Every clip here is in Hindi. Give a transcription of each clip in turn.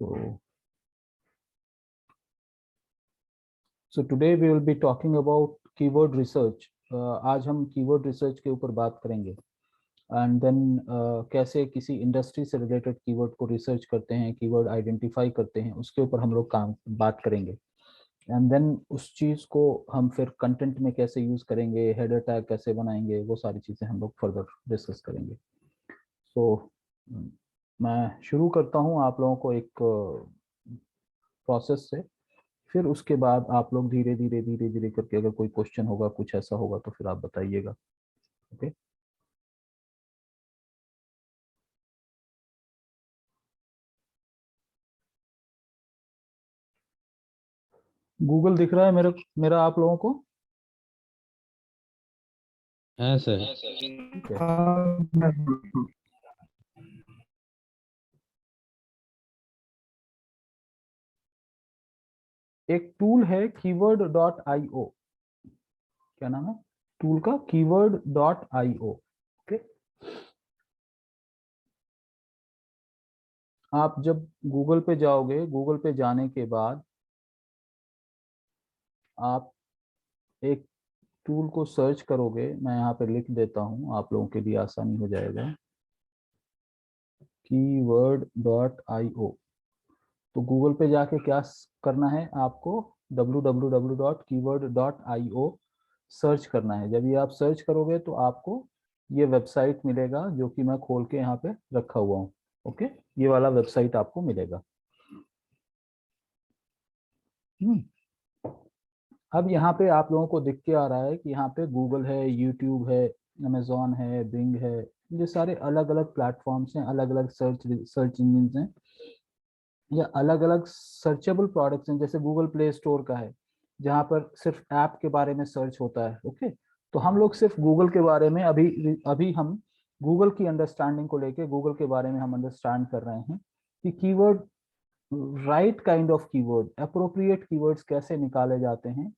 So today we will be talking about keyword research. आज हम कीवर्ड रिसर्च के ऊपर बात करेंगे एंड देन कैसे किसी इंडस्ट्री से रिलेटेड कीवर्ड को रिसर्च करते हैं, कीवर्ड आइडेंटिफाई करते हैं, उसके ऊपर हम लोग काम बात करेंगे एंड देन उस चीज़ को हम फिर कंटेंट में कैसे यूज करेंगे, हेडर टैग कैसे बनाएंगे, वो सारी चीज़ें हम लोग फर्दर डिस्कस करेंगे। सो मैं शुरू करता हूँ आप लोगों को एक प्रोसेस से, फिर उसके बाद आप लोग धीरे धीरे धीरे धीरे करके अगर कोई क्वेश्चन होगा, कुछ ऐसा होगा तो फिर आप बताइएगा। ओके, गूगल दिख रहा है मेरा आप लोगों को? हाँ सर। ठीक है, एक टूल है keyword.io। क्या नाम है टूल का? keyword.io। ओके, आप जब गूगल पे जाओगे, गूगल पे जाने के बाद आप एक टूल को सर्च करोगे। मैं यहाँ पे लिख देता हूँ, आप लोगों के लिए आसानी हो जाएगा। keyword.io। तो गूगल पे जाके क्या करना है आपको? www.keyword.io सर्च करना है। जब ये आप सर्च करोगे तो आपको ये वेबसाइट मिलेगा, जो कि मैं खोल के यहाँ पे रखा हुआ हूँ। ओके, ये वाला वेबसाइट आपको मिलेगा। अब यहाँ पे आप लोगों को दिख के आ रहा है कि यहाँ पे गूगल है, यूट्यूब है, अमेजोन है, बिंग है। ये सारे अलग अलग प्लेटफॉर्म्स हैं, अलग अलग सर्च इंजिन हैं, या अलग अलग सर्चेबल प्रोडक्ट्स हैं। जैसे गूगल प्ले स्टोर का है, जहाँ पर सिर्फ ऐप के बारे में सर्च होता है। ओके, तो हम लोग सिर्फ गूगल के बारे में अभी अभी हम गूगल की अंडरस्टैंडिंग को लेके गूगल के बारे में हम अंडरस्टैंड कर रहे हैं कि keyword, right kind of keyword, appropriate keywords कैसे निकाले जाते हैं,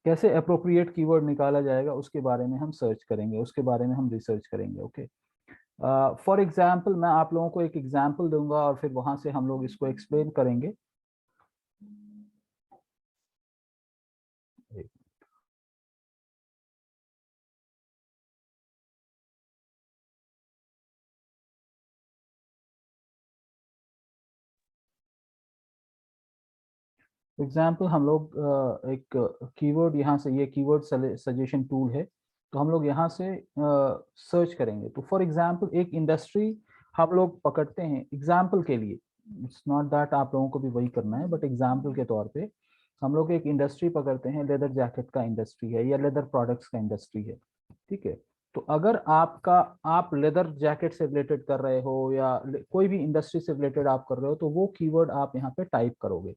कैसे अप्रोप्रिएट कीवर्ड निकाला जाएगा, उसके बारे में हम सर्च करेंगे, उसके बारे में हम रिसर्च करेंगे। ओके, फॉर एग्जाम्पल मैं आप लोगों को एक एग्जाम्पल दूंगा और फिर वहां से हम लोग इसको एक्सप्लेन करेंगे। एग्जाम्पल हम लोग एक कीवर्ड यहाँ से, ये कीवर्ड सजेशन टूल है, तो हम लोग यहाँ से सर्च करेंगे। तो फॉर एग्जाम्पल एक इंडस्ट्री हम लोग पकड़ते हैं एग्जाम्पल के लिए। इट्स नॉट दैट आप लोगों को भी वही करना है, बट एग्जाम्पल के तौर पे हम लोग एक इंडस्ट्री पकड़ते हैं, लेदर जैकेट का इंडस्ट्री है या लेदर प्रोडक्ट्स का इंडस्ट्री है। ठीक है, तो अगर आप लेदर जैकेट से रिलेटेड कर रहे हो या कोई भी इंडस्ट्री से रिलेटेड आप कर रहे हो, तो वो कीवर्ड आप यहाँ पे टाइप करोगे।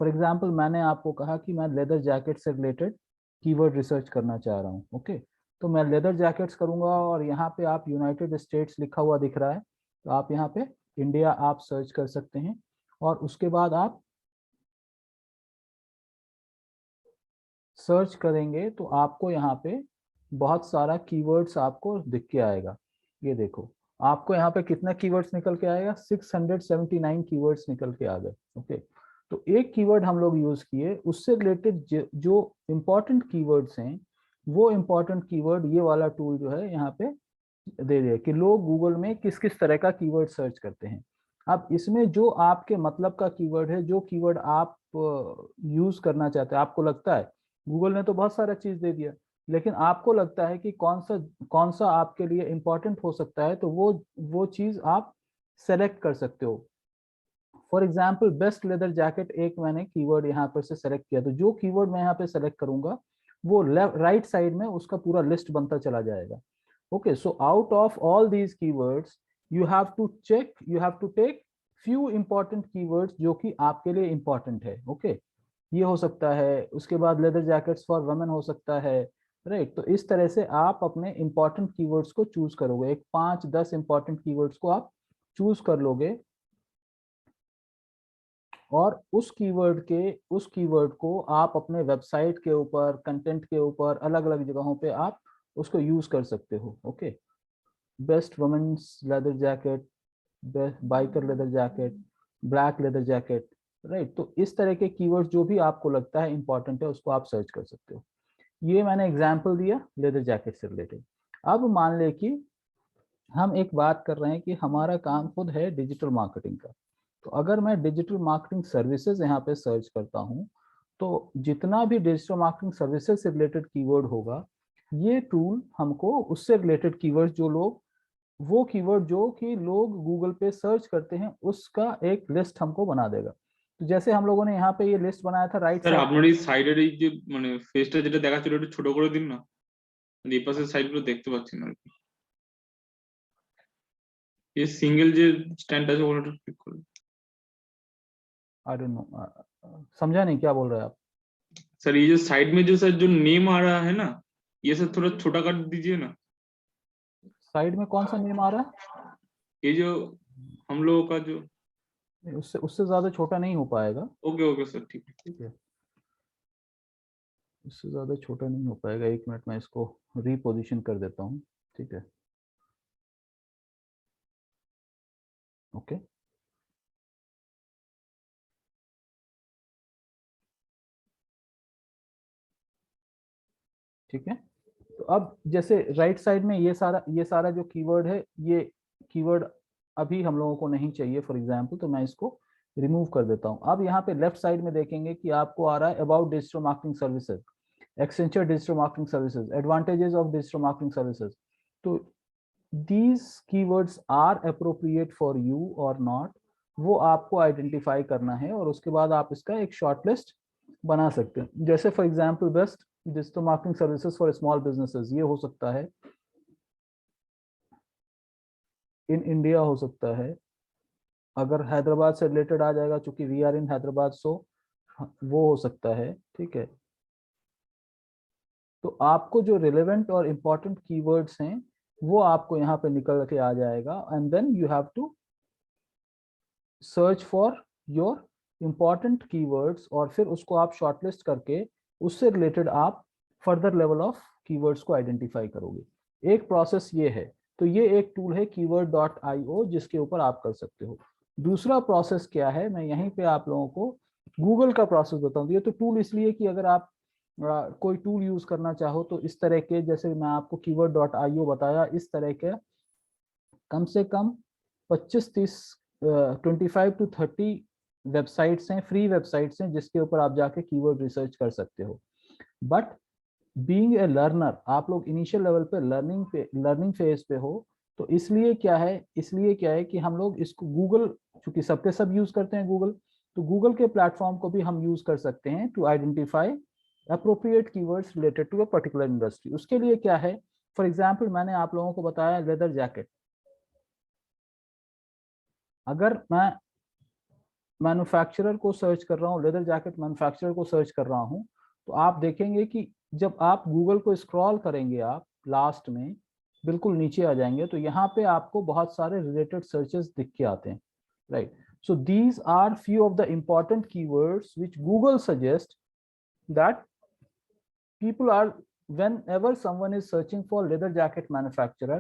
फॉर एग्जाम्पल मैंने आपको कहा कि मैं लेदर जैकेट से रिलेटेड कीवर्ड रिसर्च करना चाह रहा हूँ। ओके, तो मैं लेदर जैकेट्स करूंगा और यहाँ पे आप यूनाइटेड स्टेट्स लिखा हुआ दिख रहा है, तो आप यहाँ पे इंडिया आप सर्च कर सकते हैं और उसके बाद आप सर्च करेंगे तो आपको यहाँ पे बहुत सारा कीवर्ड्स आपको दिख के आएगा। ये देखो, आपको यहाँ पे कितना कीवर्ड्स निकल के आएगा? 679 कीवर्ड्स निकल के आ गए। ओके, तो एक कीवर्ड हम लोग यूज किए, उससे रिलेटेड जो इंपॉर्टेंट कीवर्ड्स हैं, वो इंपॉर्टेंट कीवर्ड ये वाला टूल जो है यहाँ पे दे दिया कि लोग गूगल में किस किस तरह का कीवर्ड सर्च करते हैं। अब इसमें जो आपके मतलब का कीवर्ड है, जो कीवर्ड आप यूज करना चाहते हैं, आपको लगता है गूगल ने तो बहुत सारा चीज दे दिया, लेकिन आपको लगता है कि कौन सा आपके लिए इंपॉर्टेंट हो सकता है, तो वो चीज आप सेलेक्ट कर सकते हो। For example best leather jacket एक मैंने कीवर्ड यहाँ पर से सेलेक्ट किया, तो जो कीवर्ड मैं यहाँ पे सेलेक्ट करूंगा वो राइट साइड में उसका पूरा लिस्ट बनता चला जाएगा। Okay, so out of all these keywords, you have to take few important keywords जो कि आपके लिए important है। Okay, ये हो सकता है, उसके बाद लेदर जैकेट्स फॉर वमेन हो सकता है। राइट, तो इस तरह से आप अपने important keywords को चूज करोगे, एक 5-10 important keywords को आप चूज कर लोगे और उस कीवर्ड को आप अपने वेबसाइट के ऊपर, कंटेंट के ऊपर, अलग अलग जगहों पे आप उसको यूज कर सकते हो। Okay, best women's leather jacket biker leather jacket, black leather jacket, right. तो इस तरह के कीवर्ड्स जो भी आपको लगता है इंपॉर्टेंट है उसको आप सर्च कर सकते हो। ये मैंने एग्जांपल दिया लेदर जैकेट से रिलेटेड। अब मान ले कि हम एक बात कर रहे हैं कि हमारा काम खुद है डिजिटल मार्केटिंग का। तो अगर मैं डिजिटल मार्केटिंग सर्विसेज यहाँ पे सर्च करता हूँ तो जितना भी डिजिटल मार्केटिंग सर्विसेज से रिलेटेड कीवर्ड होगा, ये टूल हमको उससे रिलेटेड कीवर्ड जो लोग वो कीवर्ड जो कि लोग गूगल पे सर्च करते हैं उसका एक लिस्ट हमको बना देगा। तो जैसे हम लोगों ने यहाँ पे ये लिस्ट बनाया था राइट স্যার साइड। আপনার এই সাইডের এই যে মানে ফেসটা যেটা দেখাচ্ছিল একটু ছোট করে দিন না, এই পাশের সাইডগুলো দেখতে পাচ্ছি না আর কি। ये सिंगल जो स्टैंड আছে ওটা ঠিক করুন। आई डोंट नो, समझा नहीं क्या बोल रहे हैं आप। सर ये जो साइड में जो सर जो नेम आ रहा है ना, ये सर थोड़ा छोटा कर दीजिए ना। साइड में कौन सा नेम आ रहा है? ये जो हम लोगों का जो, उससे उससे ज्यादा छोटा नहीं हो पाएगा। ओके ओके सर ठीक है। ठीक है, इससे ज्यादा छोटा नहीं हो पाएगा। एक मिनट में इसको रीपोजिशन कर देता हूँ। ठीक है, ओके। ठीक है, तो अब जैसे राइट साइड में ये सारा जो कीवर्ड है, ये कीवर्ड अभी हम लोगों को नहीं चाहिए फॉर एग्जांपल, तो मैं इसको रिमूव कर देता हूं। अब यहाँ पे लेफ्ट साइड में देखेंगे कि आपको आ रहा है about digital marketing services, Accenture digital marketing services, advantages of digital marketing services. तो these keywords are appropriate for you और नॉट, वो आपको आइडेंटिफाई करना है और उसके बाद आप इसका एक शॉर्ट लिस्ट बना सकते हैं। जैसे for example best digital marketing services for small businesses, ये हो सकता है। इन इंडिया हो सकता है। अगर हैदराबाद से रिलेटेड आ जाएगा, चूंकि वी आर इन हैदराबाद, सो वो हो सकता है। ठीक है, तो आपको जो रिलेवेंट और इम्पोर्टेंट कीवर्ड्स हैं वो आपको यहाँ पे निकल के आ जाएगा and then you have to search for your important keywords और फिर उसको आप शॉर्टलिस्ट करके उससे रिलेटेड आप फर्दर लेवल ऑफ कीवर्ड्स को आइडेंटिफाई करोगे। एक प्रोसेस ये है। तो ये एक टूल है keyword.io जिसके ऊपर आप कर सकते हो। दूसरा प्रोसेस क्या है, मैं यहीं पे आप लोगों को गूगल का प्रोसेस बताऊं। ये तो टूल इसलिए कि अगर आप कोई टूल यूज करना चाहो तो इस तरह के, जैसे मैं आपको keyword.io बताया, इस तरह के कम से कम 25-30 25 to 30 वेबसाइट्स हैं, फ्री वेबसाइट्स हैं जिसके ऊपर आप जाके कीवर्ड रिसर्च कर सकते हो। बट बीइंग ए लर्नर, आप लोग इनिशियल लेवल पे लर्निंग फेज पे हो, तो इसलिए क्या है कि हम लोग इसको गूगल, चूंकि सबके सब यूज करते हैं गूगल, तो गूगल के प्लेटफॉर्म को भी हम यूज कर सकते हैं to identify appropriate keywords related to a particular industry. उसके लिए क्या है, फॉर एग्जाम्पल मैंने आप लोगों को बताया लेदर जैकेट। अगर मैं मैन्युफैक्चरर को सर्च कर रहा हूँ, लेदर जैकेट मैन्युफैक्चरर को सर्च कर रहा हूँ, तो आप देखेंगे कि जब आप गूगल को स्क्रॉल करेंगे, आप लास्ट में बिल्कुल नीचे आ जाएंगे तो यहाँ पे आपको बहुत सारे रिलेटेड सर्चेस दिख के आते हैं, right. So these are few of the important keywords which Google suggest that people are, whenever someone is searching for leather jacket manufacturer,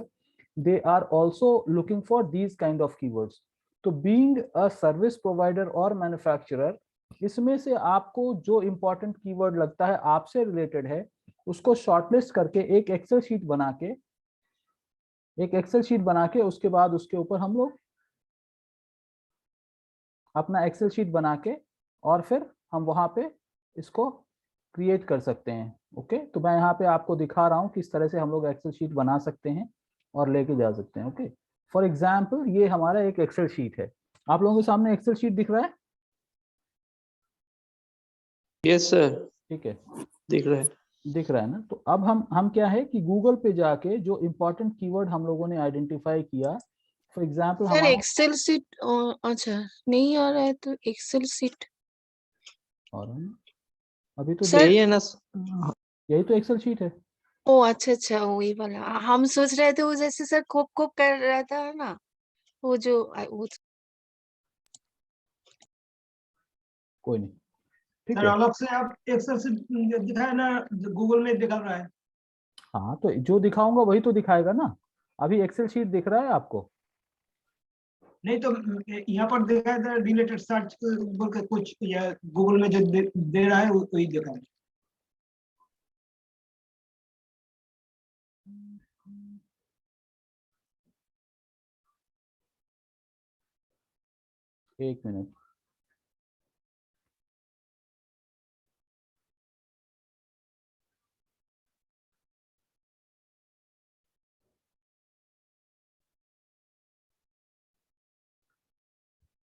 they are also looking for these kind of keywords. तो being a service provider और manufacturer, इसमें से आपको जो important keyword लगता है आपसे related है, उसको shortlist करके एक एक्सेल शीट बना के उसके बाद उसके ऊपर हम लोग अपना एक्सेल शीट बना के और फिर हम वहां पे इसको क्रिएट कर सकते हैं। ओके, तो मैं यहाँ पे आपको दिखा रहा हूँ किस तरह से हम लोग एक्सेल शीट बना सकते हैं और लेके जा सकते हैं। ओके, फॉर एग्जाम्पल ये हमारा एक एक्सेल शीट है। आप लोगों के सामने एक्सेल शीट दिख रहा है? यस सर, ठीक है, दिख रहा है ना। तो अब हम क्या है कि गूगल पे जाके जो इम्पोर्टेंट कीवर्ड हम लोगों ने आइडेंटिफाई किया, for example sir Excel sheet, अच्छा नहीं आ रहा है तो एक्सेल शीट और अभी तो सर यही है ना। यही तो एक्सेल शीट है। ओ अच्छा वही वाला। हम सोच रहे थे वो जैसे सर खोप कर रहा था ना, वो जो वो कोई नहीं, ठीक सर है। अलग से आप एक्सेल से दिखाया ना, गूगल में दिखा रहा है। हाँ, तो जो दिखाऊंगा वही तो दिखाएगा ना। अभी एक्सेल शीट दिख रहा है आपको? नहीं तो यहाँ पर देखा था रिलेटेड सर्च बोल के कुछ, या गूगल में जो दे रहा है वही देखा है। एक मिनट।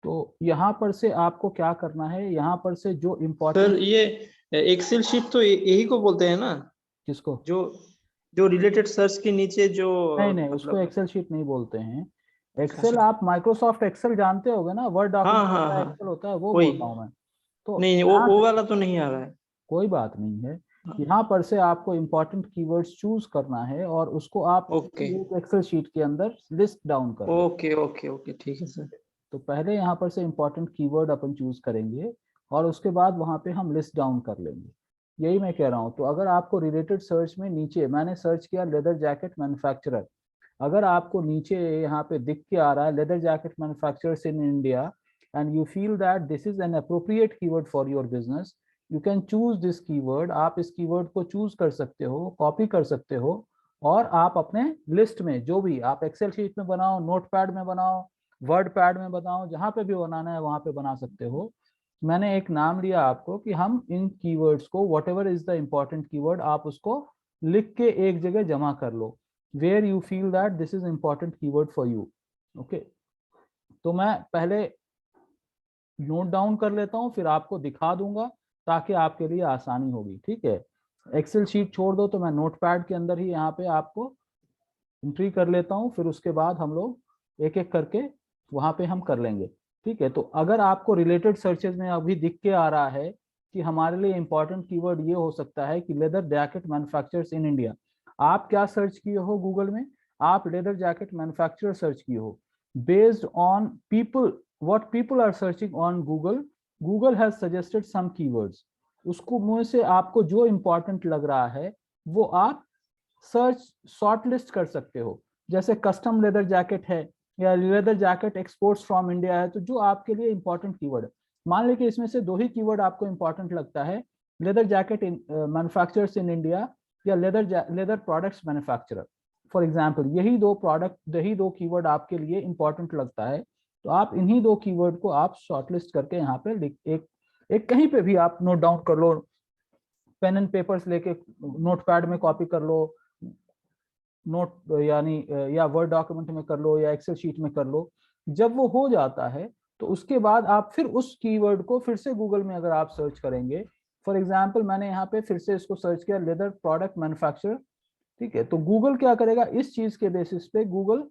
तो यहाँ पर से आपको क्या करना है, यहाँ पर से जो सर इम्पोर्टेंट, ये एक्सेल शीट तो यही को बोलते हैं ना, किसको? जो जो रिलेटेड सर्च के नीचे जो नहीं नहीं, उसको मतलब। एक्सेल शीट नहीं बोलते हैं। अच्छा एक्सेल अच्छा। आप माइक्रोसॉफ्ट एक्सेल जानते होगे ना, वर्ड हाँ डॉक्यूमेंट हाँ होता है, हाँ, एक्सेल होता है, वो वही। बोल रहा हूँ मैं। तो नहीं यहाँ वो से वाला तो नहीं आ रहा है। कोई बात नहीं है, हाँ, यहाँ पर से आपको इम्पोर्टेंट कीवर्ड्स चूज करना है और उसको आप ओके एक एक्सेल शीट के अंदर लिस्ट डाउन कर लो। ओके ओके ओके, ठीक है सर। तो पहले यहाँ पर से इम्पोर्टेंट कीवर्ड अपन चूज करेंगे और उसके बाद वहाँ पे हम लिस्ट डाउन कर लेंगे। यही मैं कह रहा हूँ। तो अगर आपको रिलेटेड सर्च में नीचे मैंने सर्च किया लेदर जैकेट मैन्युफैक्चरर, अगर आपको नीचे यहाँ पे दिख के आ रहा है leather jacket manufacturers in India and you feel that this is an appropriate keyword for your business, you can choose this keyword. आप इस कीवर्ड को चूज कर सकते हो, कॉपी कर सकते हो और आप अपने लिस्ट में जो भी आप एक्सेल शीट में बनाओ, नोटपैड में बनाओ, वर्ड पैड में बनाओ, जहां पे भी बनाना है वहां पे बना सकते हो। मैंने एक नाम लिया आपको कि हम इन कीवर्ड्स को whatever is the important keyword आप उसको लिख के एक जगह जमा कर लो, where you feel that this is important keyword for you. Okay, तो मैं पहले नोट डाउन कर लेता हूँ, फिर आपको दिखा दूंगा ताकि आपके लिए आसानी होगी। ठीक है, एक्सेल शीट छोड़ दो, तो मैं नोटपैड के अंदर ही यहाँ पे आपको एंट्री कर लेता हूँ, फिर उसके बाद हम लोग एक एक करके वहां पे हम कर लेंगे। ठीक है, तो अगर आपको रिलेटेड सर्चेज में अभी दिख के आ रहा है कि हमारे लिए इंपॉर्टेंट कीवर्ड ये हो सकता है कि leather jacket manufacturers in India, आप क्या सर्च किए हो गूगल में? आप लेदर जैकेट मैन्युफैक्चरर सर्च किए हो। Based on people, what people are searching on Google, Google has suggested some keywords. उसको मुंह से आपको जो इंपॉर्टेंट लग रहा है वो आप सर्च शॉर्ट लिस्ट कर सकते हो। जैसे कस्टम लेदर जैकेट है या leather jacket exports from India है, तो जो आपके लिए इंपॉर्टेंट कीवर्ड है, मान लीजिए इसमें से दो ही कीवर्ड आपको इंपॉर्टेंट लगता है, leather jacket manufacturers in India या leather products manufacturer, for example यही दो कीवर्ड आपके लिए इंपॉर्टेंट लगता है, तो आप इन्हीं दो कीवर्ड को आप शॉर्टलिस्ट करके यहाँ पे एक कहीं पे भी आप नोट डाउन कर लो, पेन एंड पेपर्स लेके नोटपैड में कॉपी कर लो, नोट यानी या वर्ड डॉक्यूमेंट में कर लो या एक्सेल शीट में कर लो। जब वो हो जाता है तो उसके बाद आप फिर उस कीवर्ड को फिर से गूगल में अगर आप सर्च करेंगे, फॉर एग्जांपल मैंने यहाँ पे फिर से इसको सर्च किया लेदर प्रोडक्ट मैन्युफैक्चरर। ठीक है, तो गूगल क्या करेगा, इस चीज के बेसिस पे गूगल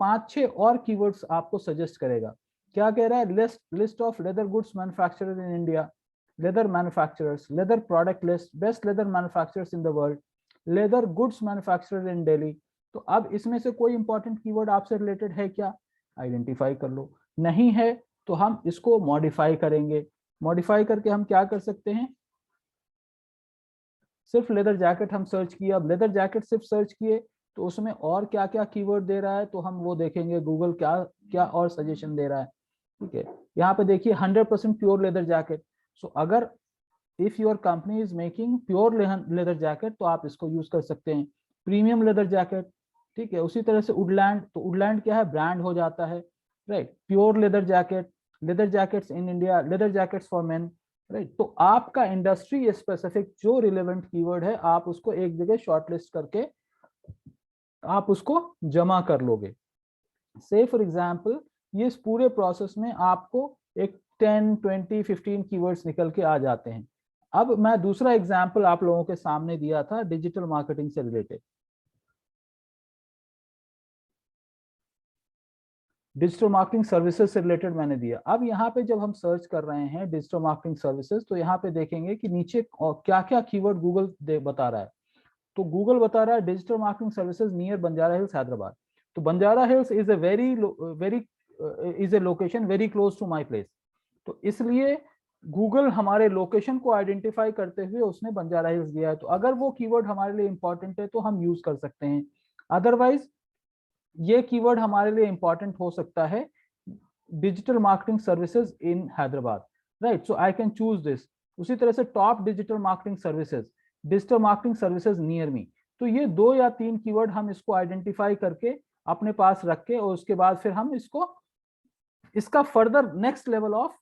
5-6 और कीवर्ड्स आपको सजेस्ट करेगा। क्या कह रहा है, list of leather goods manufacturer in India, leather manufacturers, leather product list, best leather manufacturers in the world, leather goods manufacturer in Delhi. तो अब इसमें से कोई इंपॉर्टेंट कीवर्ड आपसे रिलेटेड है क्या, आइडेंटिफाई कर लो। नहीं है तो हम इसको मॉडिफाई करेंगे। मॉडिफाई करके हम क्या कर सकते हैं, सिर्फ लेदर जैकेट हम सर्च किए, अब लेदर जैकेट सिर्फ सर्च किए तो उसमें और क्या क्या कीवर्ड दे रहा है, तो हम वो देखेंगे गूगल क्या क्या और सजेशन दे रहा है। ठीक है, यहाँ पे देखिए 100% प्योर लेदर जैकेट। सो अगर if your company is making pure leather jacket तो आप इसको यूज कर सकते हैं। प्रीमियम लेदर जैकेट, ठीक है, उसी तरह से वुडलैंड, तो वुडलैंड क्या है, ब्रांड हो जाता है, right. Pure leather jacket, leather jackets in India, leather jackets for main, right. तो आपका इंडस्ट्री स्पेसिफिक जो रिलेवेंट कीवर्ड है आप उसको एक जगह शॉर्टलिस्ट करके आप उसको जमा कर लोगे। से फॉर एग्जाम्पल ये इस पूरे प्रोसेस में आपको एक 10, 20, 15 कीवर्ड्स निकल के आ जाते हैं। अब मैं दूसरा एग्जाम्पल आप लोगों के सामने दिया था डिजिटल मार्केटिंग से रिलेटेड, डिजिटल मार्केटिंग सर्विसेज से रिलेटेड मैंने दिया। अब यहाँ पे जब हम सर्च कर रहे हैं डिजिटल मार्केटिंग सर्विसेज, तो यहाँ पे देखेंगे कि नीचे क्या क्या कीवर्ड गूगल बता रहा है। तो गूगल बता रहा है digital marketing services near Banjara Hills Hyderabad. तो Banjara Hills is a is a location very close to my place, तो इसलिए गूगल हमारे लोकेशन को आइडेंटिफाई करते हुए उसने बंजारा हिल्स दिया है। तो अगर वो कीवर्ड हमारे लिए इंपॉर्टेंट है तो हम यूज कर सकते हैं, अदरवाइज ये कीवर्ड हमारे लिए इंपॉर्टेंट हो सकता है digital marketing services in Hyderabad, right? So I can choose this. उसी तरह से top digital marketing services near me. तो ये 2 या 3 कीवर्ड हम इसको आइडेंटिफाई करके अपने पास रख के, और उसके बाद फिर हम इसका further next level of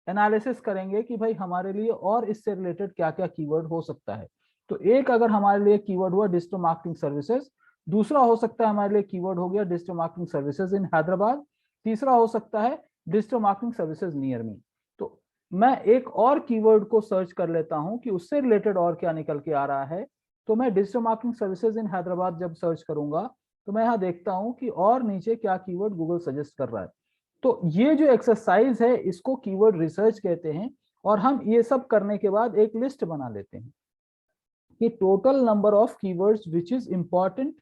analysis करेंगे कि भाई हमारे लिए और इससे रिलेटेड क्या क्या कीवर्ड हो सकता है। तो एक अगर हमारे लिए कीवर्ड हुआ डिजिटल मार्केटिंग सर्विसेज, दूसरा हो सकता है हमारे लिए कीवर्ड हो गया digital marketing services in Hyderabad, तीसरा हो सकता है digital marketing services near me. तो मैं एक और कीवर्ड को सर्च कर लेता हूं कि उससे रिलेटेड और क्या निकल के आ रहा है। तो मैं digital marketing services in Hyderabad जब सर्च करूंगा तो मैं यहाँ देखता हूं कि और नीचे क्या कीवर्ड गूगल सजेस्ट कर रहा है। तो ये जो एक्सरसाइज है इसको कीवर्ड रिसर्च कहते हैं। और हम ये सब करने के बाद एक लिस्ट बना लेते हैं कि total number of keywords which is important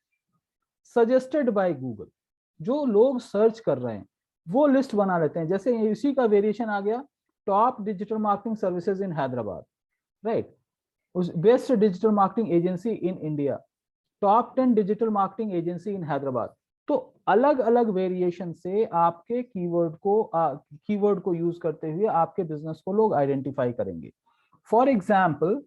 suggested by Google, जो लोग सर्च कर रहे हैं वो लिस्ट बना लेते हैं। जैसे इसी का वेरिएशन आ गया, top digital marketing services in Hyderabad, right? Best digital marketing agency in India, top 10 digital marketing agency in Hyderabad. तो अलग अलग वेरिएशन से आपके कीवर्ड को यूज करते हुए आपके बिजनेस को लोग आइडेंटिफाई करेंगे। फॉर एग्जाम्पल,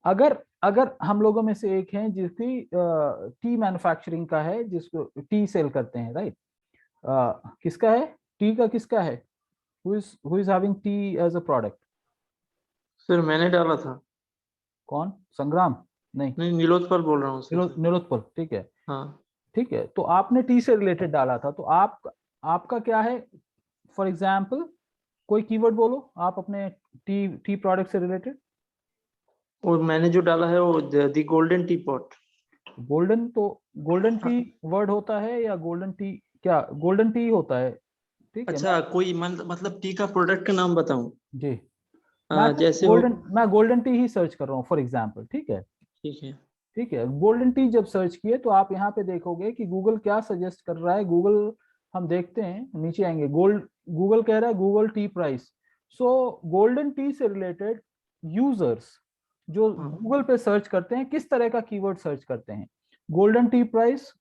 अगर हम लोगों में से एक हैं जिसकी टी मैन्युफैक्चरिंग का है, जिसको टी सेल करते हैं, राइट? किसका है टी का, किसका है? who is having tea as a product? Sir मैंने डाला था। कौन? संग्राम? नहीं, नीलोत्पल बोल रहा हूँ सर। नीलोत्पल, ठीक है। हाँ ठीक है, तो आपने टी से रिलेटेड डाला था, तो आपका क्या है? फॉर एग्जाम्पल कोई कीवर्ड बोलो आप अपने टी प्रोडक्ट से रिलेटेड। और मैंने जो डाला है वो the golden tea pot. Golden, तो गोल्डन टी वर्ड होता है या गोल्डन टी, क्या गोल्डन टी होता है? ठीक है। अच्छा, कोई मतलब टी का प्रोडक्ट का नाम बताऊं? जी, जैसे मैं गोल्डन टी ही सर्च कर रहा हूँ फॉर एग्जाम्पल, ठीक है। ठीक है। ठीक है, गोल्डन टी जब सर्च किए तो आप यहाँ पे देखोगे कि गूगल क्या सजेस्ट कर रहा है। गूगल, हम देखते हैं नीचे आएंगे, गूगल कह रहा है Google tea price. So golden tea से रिलेटेड यूजर्स जो गूगल पे सर्च करते हैं किस तरह का कीवर्ड सर्च करते हैं? Golden tea price,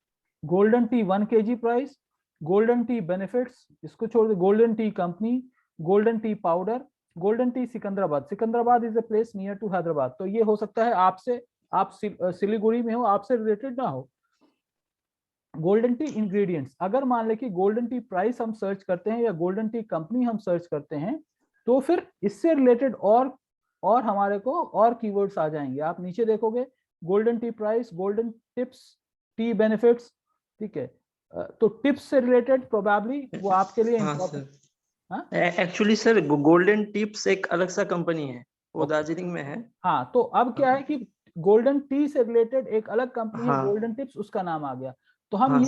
golden tea 1 kg price, golden tea benefits, इसको छोड़ दे, golden tea company, golden tea powder, golden tea Secunderabad is a place near to Hyderabad. तो ये हो सकता है आप सिलीगुड़ी में हो, आपसे रिलेटेड ना हो। गोल्डन टी इंग्रेडिएंट्स, अगर मान ले कि गोल्डन टी प्राइस हम सर्च करते हैं या गोल्डन टी कंपनी हम सर्च करते हैं, तो फिर इससे रिलेटेड और हमारे को और कीवर्ड्स आ जाएंगे। आप नीचे देखोगे golden tea price, golden tips, T benefits, ठीक है। तो टिप्स से रिलेटेड प्रोबेबली वो आपके लिए important. Actually sir golden tips एक अलग सा कंपनी है, वो दार्जिलिंग में है। हाँ, तो अब क्या है कि गोल्डन टी से रिलेटेड एक अलग कंपनी है, गोल्डन टिप्स, उसका नाम आ गया। तो हम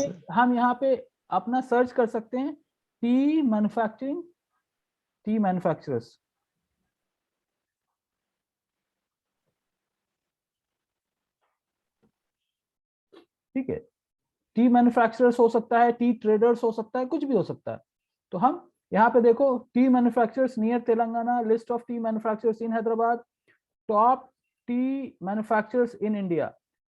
यहाँ पे अपना सर्च कर सकते हैं टी मैन्युफैक्चरर्स। ठीक है, टी मैन्युफैक्चरर्स हो सकता है, टी ट्रेडर्स हो सकता है, कुछ भी हो सकता है। तो हम यहाँ पे देखो, tea manufacturers near Telangana, list of tea manufacturers in Hyderabad, top tea manufacturers in India,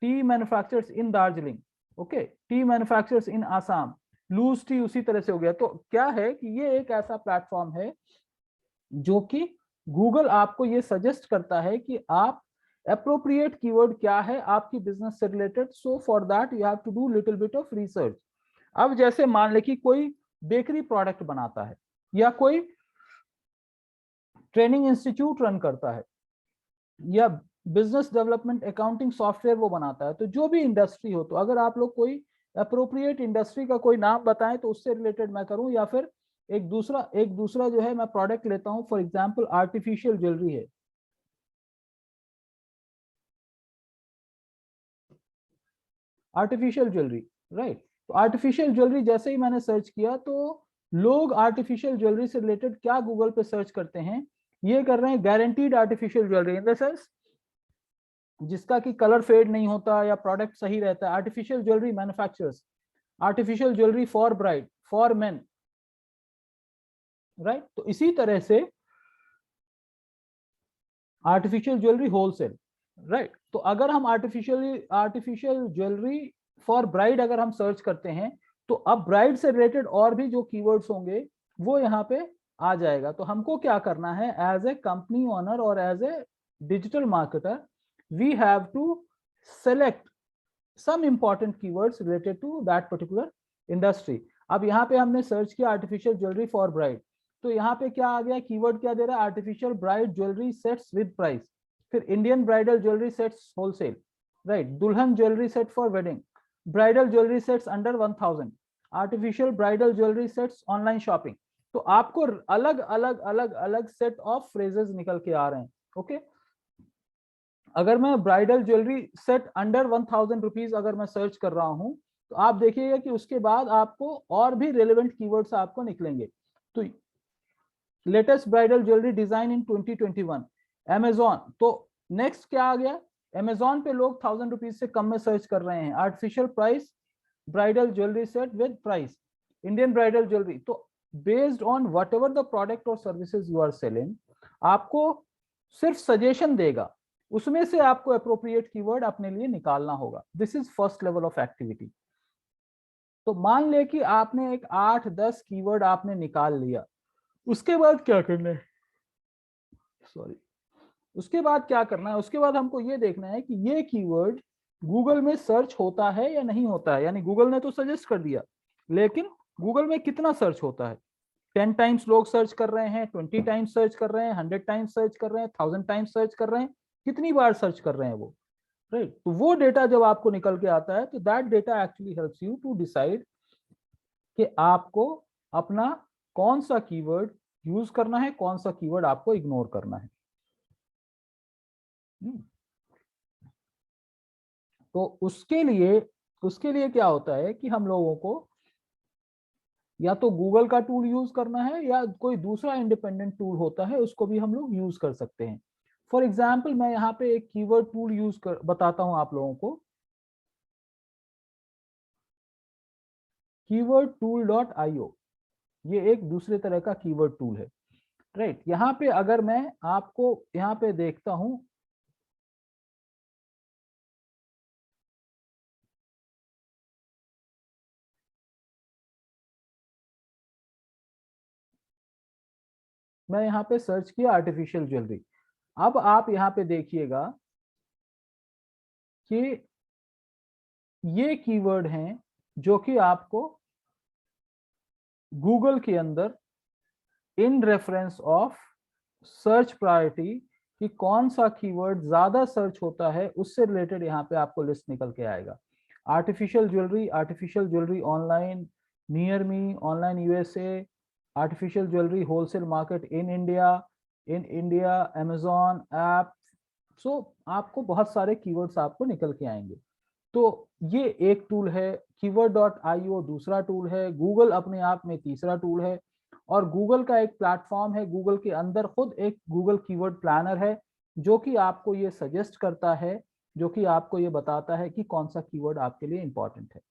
tea manufacturers in Darjeeling, okay, tea manufacturers in Assam, loose tea उसी तरह से हो गया। तो क्या है कि ये एक ऐसा प्लेटफॉर्म है जो कि गूगल आपको ये सजेस्ट करता है कि आप अप्रोप्रिएट कीवर्ड क्या है आपकी बिजनेस से related. So for that you have to do little bit of research. अब जैसे मान ले कि कोई बेकरी प्रोडक्ट बनाता है या कोई ट्रेनिंग इंस्टीट्यूट रन करता है या बिजनेस डेवलपमेंट अकाउंटिंग सॉफ्टवेयर वो बनाता है, तो जो भी इंडस्ट्री हो, तो अगर आप लोग कोई अप्रोप्रिएट इंडस्ट्री का कोई नाम बताएं तो उससे रिलेटेड मैं करूं, या फिर एक दूसरा जो है मैं प्रोडक्ट लेता हूं। फॉर एग्जांपल आर्टिफिशियल ज्वेलरी है, आर्टिफिशियल ज्वेलरी, राइट? तो आर्टिफिशियल ज्वेलरी जैसे ही मैंने सर्च किया तो लोग आर्टिफिशियल ज्वेलरी से रिलेटेड क्या गूगल पे सर्च करते हैं? ये कर रहे हैं guaranteed artificial jewellery, in the sense जिसका कि कलर फेड नहीं होता या प्रोडक्ट सही रहता है। Artificial jewellery manufacturers, artificial jewellery for bride, for main, right? तो इसी तरह से आर्टिफिशियल ज्वेलरी होलसेल, राइट? तो अगर हम आर्टिफिशियल ज्वेलरी फॉर ब्राइड अगर हम सर्च करते हैं तो अब ब्राइड से रिलेटेड और भी जो कीवर्ड्स होंगे वो यहाँ पे आ जाएगा। तो हमको क्या करना है, एज ए कंपनी ओनर और as a digital marketer, we have to select some important keywords related to that particular industry। अब यहाँ पे हमने सर्च किया आर्टिफिशियल ज्वेलरी फॉर ब्राइड, तो यहाँ पे क्या आ गया, कीवर्ड क्या दे रहा है, artificial bride jewellery sets with price, फिर Indian bridal jewellery sets wholesale, right, दुल्हन jewellery set for wedding, bridal jewellery sets under 1000, artificial bridal jewellery sets online shopping. तो आपको अलग अलग अलग अलग सेट ऑफ फ्रेजेस निकल के आ रहे हैं। ओके, अगर मैं bridal jewellery set under 1000 rupees अगर मैं सर्च कर रहा हूं, तो आप देखिएगा कि उसके बाद आपको और भी रेलेवेंट कीवर्ड्स आपको निकलेंगे। तो लेटेस्ट ब्राइडल ज्वेलरी डिजाइन इन 2021, अमेजॉन, तो नेक्स्ट क्या आ गया, अमेजॉन पे लोग 1000 रुपीज से कम में सर्च कर रहे हैं, artificial price bridal jewellery set with price, Indian bridal jewellery. तो बेस्ड ऑन वट एवर द प्रोडक्ट और सर्विसेज यू आर सेलिंग, आपको सिर्फ सजेशन देगा, उसमें से आपको अप्रोप्रिएट कीवर्ड अपने लिए निकालना होगा। This is first level of activity. तो मान ले कि आपने एक 8-10 कीवर्ड आपने निकाल लिया, उसके बाद क्या करना है, सॉरी, उसके बाद क्या करना है, उसके बाद हमको ये देखना है कि ये कीवर्ड गूगल में सर्च होता है या नहीं होता है। यानी गूगल ने तो सजेस्ट कर दिया, लेकिन गूगल में कितना सर्च होता है, 10 टाइम्स लोग सर्च कर रहे हैं, 20 टाइम्स सर्च कर रहे हैं, 100 टाइम्स सर्च कर रहे हैं, 1000 टाइम्स सर्च कर रहे हैं, कितनी बार सर्च कर रहे हैं वो, राइट। तो वो डेटा जब आपको निकल के आता है, तो that data actually helps you to decide कि आपको अपना कौन सा कीवर्ड यूज करना है, कौन सा कीवर्ड आपको इग्नोर करना है। तो उसके लिए क्या होता है कि हम लोगों को या तो गूगल का टूल यूज करना है, या कोई दूसरा इंडिपेंडेंट टूल होता है उसको भी हम लोग यूज कर सकते हैं। फॉर एग्जाम्पल मैं यहाँ पे एक कीवर्ड टूल बताता हूं आप लोगों को, keywordtool.io, ये एक दूसरे तरह का कीवर्ड टूल है, राइट। यहाँ पे अगर मैं आपको यहाँ पे देखता हूं, मैं यहाँ पे सर्च किया आर्टिफिशियल ज्वेलरी। अब आप यहाँ पे देखिएगा कि ये कीवर्ड हैं जो कि आपको गूगल के अंदर in reference of search priority कि कौन सा कीवर्ड ज्यादा सर्च होता है, उससे रिलेटेड यहाँ पे आपको लिस्ट निकल के आएगा। Artificial jewellery online, near me, online USA, artificial jewellery wholesale market in India, Amazon app. So आपको बहुत सारे कीवर्ड्स आपको निकल के आएंगे। तो ये एक टूल है, keyword.io दूसरा टूल है, गूगल अपने आप में तीसरा टूल है, और गूगल का एक प्लेटफॉर्म है, गूगल के अंदर खुद एक गूगल कीवर्ड प्लानर है जो कि आपको ये सजेस्ट करता है, जो कि आपको ये बताता है कि कौन सा कीवर्ड आपके लिए इंपॉर्टेंट है।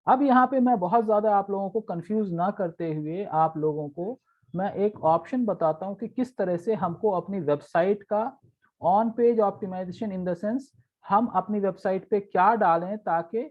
अब यहाँ पे मैं बहुत ज्यादा आप लोगों को कंफ्यूज ना करते हुए आप लोगों को मैं एक ऑप्शन बताता हूँ कि किस तरह से हमको अपनी वेबसाइट का on page optimisation, in the sense हम अपनी वेबसाइट पे क्या डालें, ताकि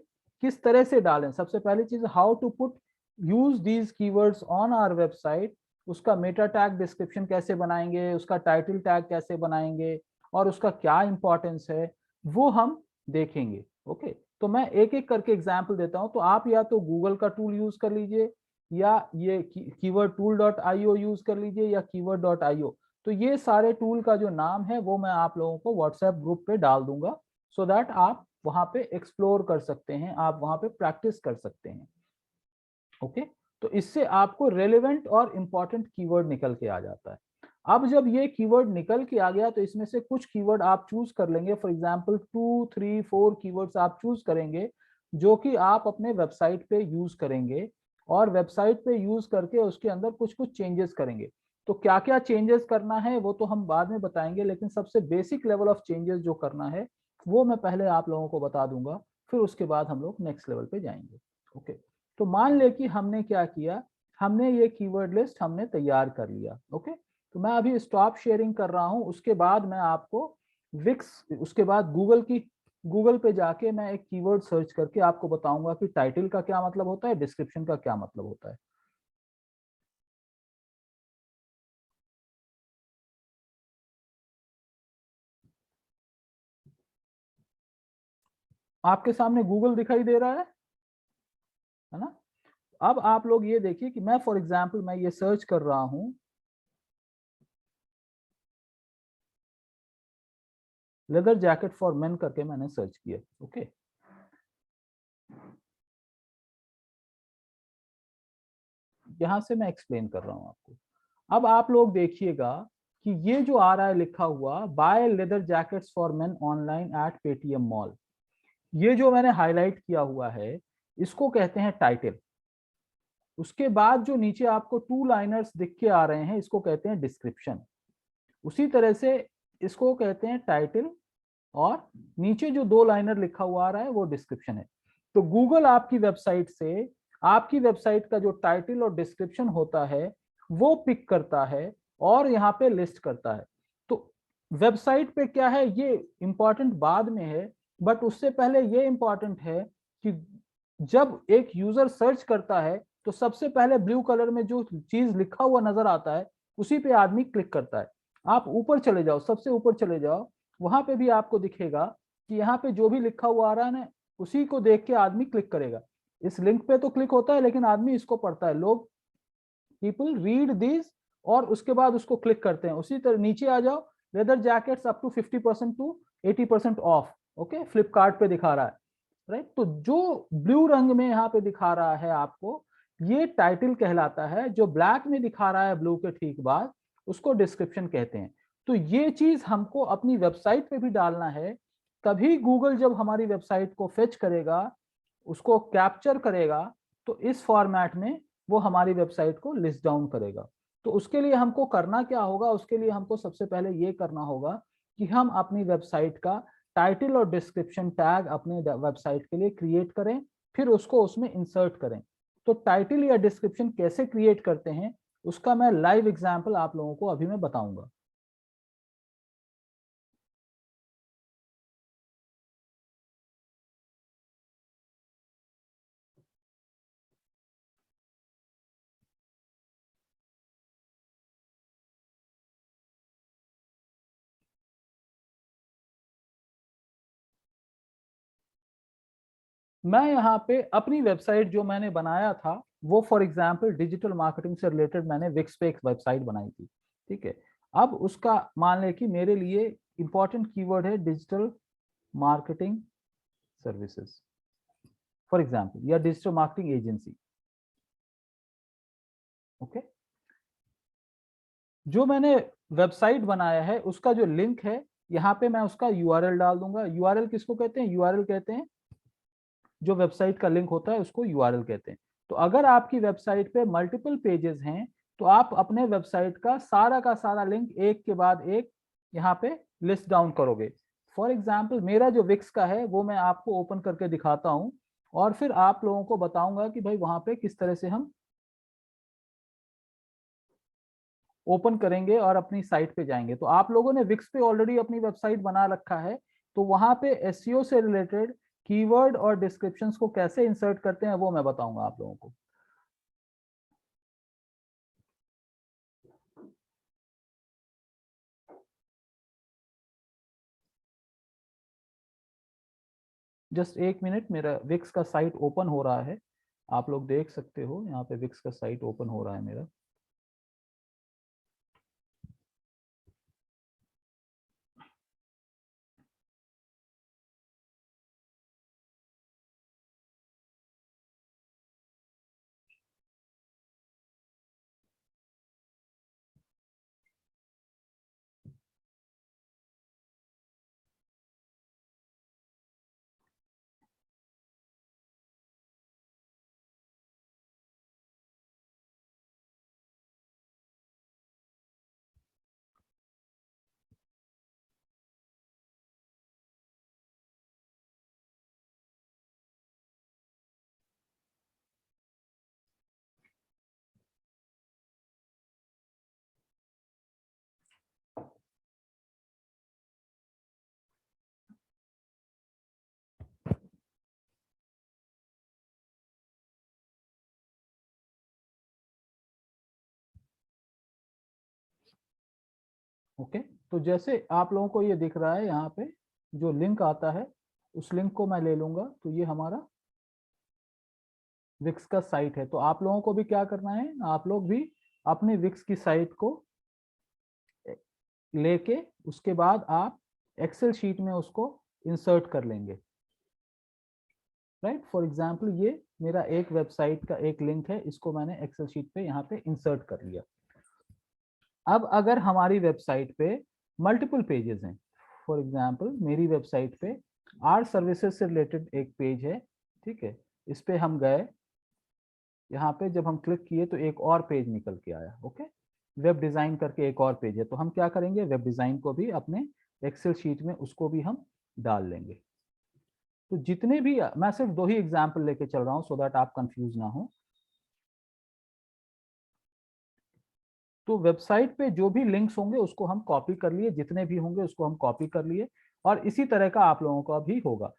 किस तरह से डालें। सबसे पहली चीज, how to put use these keywords on our website, उसका मेटा टैग डिस्क्रिप्शन कैसे बनाएंगे, उसका टाइटल टैग कैसे बनाएंगे, और उसका क्या इंपॉर्टेंस है, वो हम देखेंगे। ओके, तो मैं एक एक करके एग्जाम्पल देता हूं। तो आप या तो गूगल का टूल यूज कर लीजिए, या ये keywordtool.io यूज कर लीजिए, या keyword.io। तो ये सारे टूल का जो नाम है वो मैं आप लोगों को व्हाट्सएप ग्रुप पे डाल दूंगा, सो दैट आप वहां पे एक्सप्लोर कर सकते हैं, आप वहां पे प्रैक्टिस कर सकते हैं। ओके, तो इससे आपको रेलेवेंट और इंपॉर्टेंट कीवर्ड निकल के आ जाता है। अब जब ये कीवर्ड निकल के आ गया, तो इसमें से कुछ कीवर्ड आप चूज कर लेंगे, फॉर एग्जांपल 2, 3, 4 कीवर्ड्स आप चूज करेंगे जो कि आप अपने वेबसाइट पे यूज करेंगे, और वेबसाइट पे यूज करके उसके अंदर कुछ कुछ चेंजेस करेंगे। तो क्या क्या चेंजेस करना है वो तो हम बाद में बताएंगे, लेकिन सबसे बेसिक लेवल ऑफ चेंजेस जो करना है वो मैं पहले आप लोगों को बता दूंगा, फिर उसके बाद हम लोग नेक्स्ट लेवल पे जाएंगे। ओके, तो मान ले कि हमने क्या किया, हमने ये कीवर्ड लिस्ट हमने तैयार कर लिया। ओके, तो मैं अभी स्टॉप शेयरिंग कर रहा हूं, उसके बाद मैं आपको विक्स, उसके बाद गूगल की गूगल पे जाके मैं एक कीवर्ड सर्च करके आपको बताऊंगा कि टाइटल का क्या मतलब होता है, डिस्क्रिप्शन का क्या मतलब होता है। आपके सामने गूगल दिखाई दे रहा है ना। अब आप लोग ये देखिए कि मैं फॉर एग्जांपल मैं ये सर्च कर रहा हूं, लेदर जैकेट फॉर मेन करके मैंने सर्च किया। ओके, यहां से मैं एक्सप्लेन कर रहा हूं आपको। अब आप लोग देखिएगा कि ये जो आ रहा है लिखा हुआ, buy leather jackets for men online at Paytm Mall, ये जो मैंने हाईलाइट किया हुआ है इसको कहते हैं टाइटल। उसके बाद जो नीचे आपको 2 लाइनर्स दिख के आ रहे हैं इसको कहते हैं डिस्क्रिप्शन। उसी तरह से इसको कहते हैं टाइटल, और नीचे जो 2 लाइनर लिखा हुआ आ रहा है वो डिस्क्रिप्शन है। तो गूगल आपकी वेबसाइट से आपकी वेबसाइट का जो टाइटल और डिस्क्रिप्शन होता है वो पिक करता है और यहाँ पे लिस्ट करता है। तो वेबसाइट पे क्या है ये इंपॉर्टेंट बाद में है, बट उससे पहले ये इंपॉर्टेंट है कि जब एक यूजर सर्च करता है तो सबसे पहले ब्लू कलर में जो चीज लिखा हुआ नजर आता है उसी पे आदमी क्लिक करता है। आप ऊपर चले जाओ, सबसे ऊपर चले जाओ, वहां पे भी आपको दिखेगा कि यहाँ पे जो भी लिखा हुआ आ रहा है ना उसी को देख के आदमी क्लिक करेगा। इस लिंक पे तो क्लिक होता है लेकिन आदमी इसको पढ़ता है, लोग पीपल रीड दिस और उसके बाद उसको क्लिक करते हैं। उसी तरह नीचे आ जाओ, leather jackets up to 50% to 80% off, okay, Flipkart पे दिखा रहा है, राइट। तो जो ब्लू रंग में यहाँ पे दिखा रहा है आपको ये टाइटल कहलाता है, जो ब्लैक में दिखा रहा है ब्लू के ठीक बाद उसको डिस्क्रिप्शन कहते हैं। तो ये चीज हमको अपनी वेबसाइट पे भी डालना है, तभी गूगल जब हमारी वेबसाइट को फेच करेगा, उसको कैप्चर करेगा, तो इस फॉर्मेट में वो हमारी वेबसाइट को लिस्ट डाउन करेगा। तो उसके लिए हमको करना क्या होगा, उसके लिए हमको सबसे पहले ये करना होगा कि हम अपनी वेबसाइट का टाइटल और डिस्क्रिप्शन टैग अपने वेबसाइट के लिए क्रिएट करें, फिर उसको उसमें इंसर्ट करें। तो टाइटल या डिस्क्रिप्शन कैसे क्रिएट करते हैं उसका मैं लाइव एग्जांपल आप लोगों को अभी मैं बताऊंगा। मैं यहाँ पे अपनी वेबसाइट जो मैंने बनाया था वो फॉर एग्जांपल डिजिटल मार्केटिंग से रिलेटेड मैंने विक्स पे एक वेबसाइट बनाई थी, ठीक है। अब उसका मान लें कि मेरे लिए इंपॉर्टेंट कीवर्ड है digital marketing services for example, या डिजिटल मार्केटिंग एजेंसी, ओके। जो मैंने वेबसाइट बनाया है उसका जो लिंक है यहाँ पे मैं उसका यूआरएल डाल दूंगा। यूआरएल किसको कहते हैं, यूआरएल कहते हैं जो वेबसाइट का लिंक होता है उसको यूआरएल कहते हैं। तो अगर आपकी वेबसाइट पे मल्टीपल पेजेस हैं तो आप अपने वेबसाइट का सारा लिंक एक के बाद एक यहाँ पे लिस्ट डाउन करोगे। फॉर एग्जाम्पल मेरा जो विक्स का है वो मैं आपको ओपन करके दिखाता हूँ और फिर आप लोगों को बताऊंगा कि भाई वहां पे किस तरह से हम ओपन करेंगे और अपनी साइट पे जाएंगे। तो आप लोगों ने विक्स पे ऑलरेडी अपनी वेबसाइट बना रखा है, तो वहां पे एसईओ से रिलेटेड कीवर्ड और डिस्क्रिप्शंस को कैसे इंसर्ट करते हैं वो मैं बताऊंगा आप लोगों को। जस्ट एक मिनट, मेरा विक्स का साइट ओपन हो रहा है, आप लोग देख सकते हो यहाँ पे विक्स का साइट ओपन हो रहा है मेरा। ओके, तो जैसे आप लोगों को ये दिख रहा है यहाँ पे जो लिंक आता है, उस लिंक को मैं ले लूंगा, तो ये हमारा विक्स का साइट है। तो आप लोगों को भी क्या करना है, आप लोग भी अपने विक्स की साइट को लेके उसके बाद आप एक्सेल शीट में उसको इंसर्ट कर लेंगे, राइट। फॉर एग्जांपल ये मेरा एक वेबसाइट का एक लिंक है, इसको मैंने एक्सेल शीट पे यहाँ पे इंसर्ट कर लिया। अब अगर हमारी वेबसाइट पे मल्टीपल पेजेस हैं, फॉर एग्जांपल मेरी वेबसाइट पे आर सर्विसेज से रिलेटेड एक पेज है, ठीक है, इस पे हम गए, यहाँ पे जब हम क्लिक किए तो एक और पेज निकल के आया, ओके, वेब डिजाइन करके एक और पेज है। तो हम क्या करेंगे, वेब डिजाइन को भी अपने एक्सेल शीट में उसको भी हम डाल लेंगे। तो जितने भी, मैं सिर्फ 2 ही एग्जाम्पल लेके चल रहा हूं सो दैट आप कंफ्यूज ना हो। तो वेबसाइट पे जो भी लिंक्स होंगे उसको हम कॉपी कर लिए, जितने भी होंगे उसको हम कॉपी कर लिए, और इसी तरह का आप लोगों का भी होगा।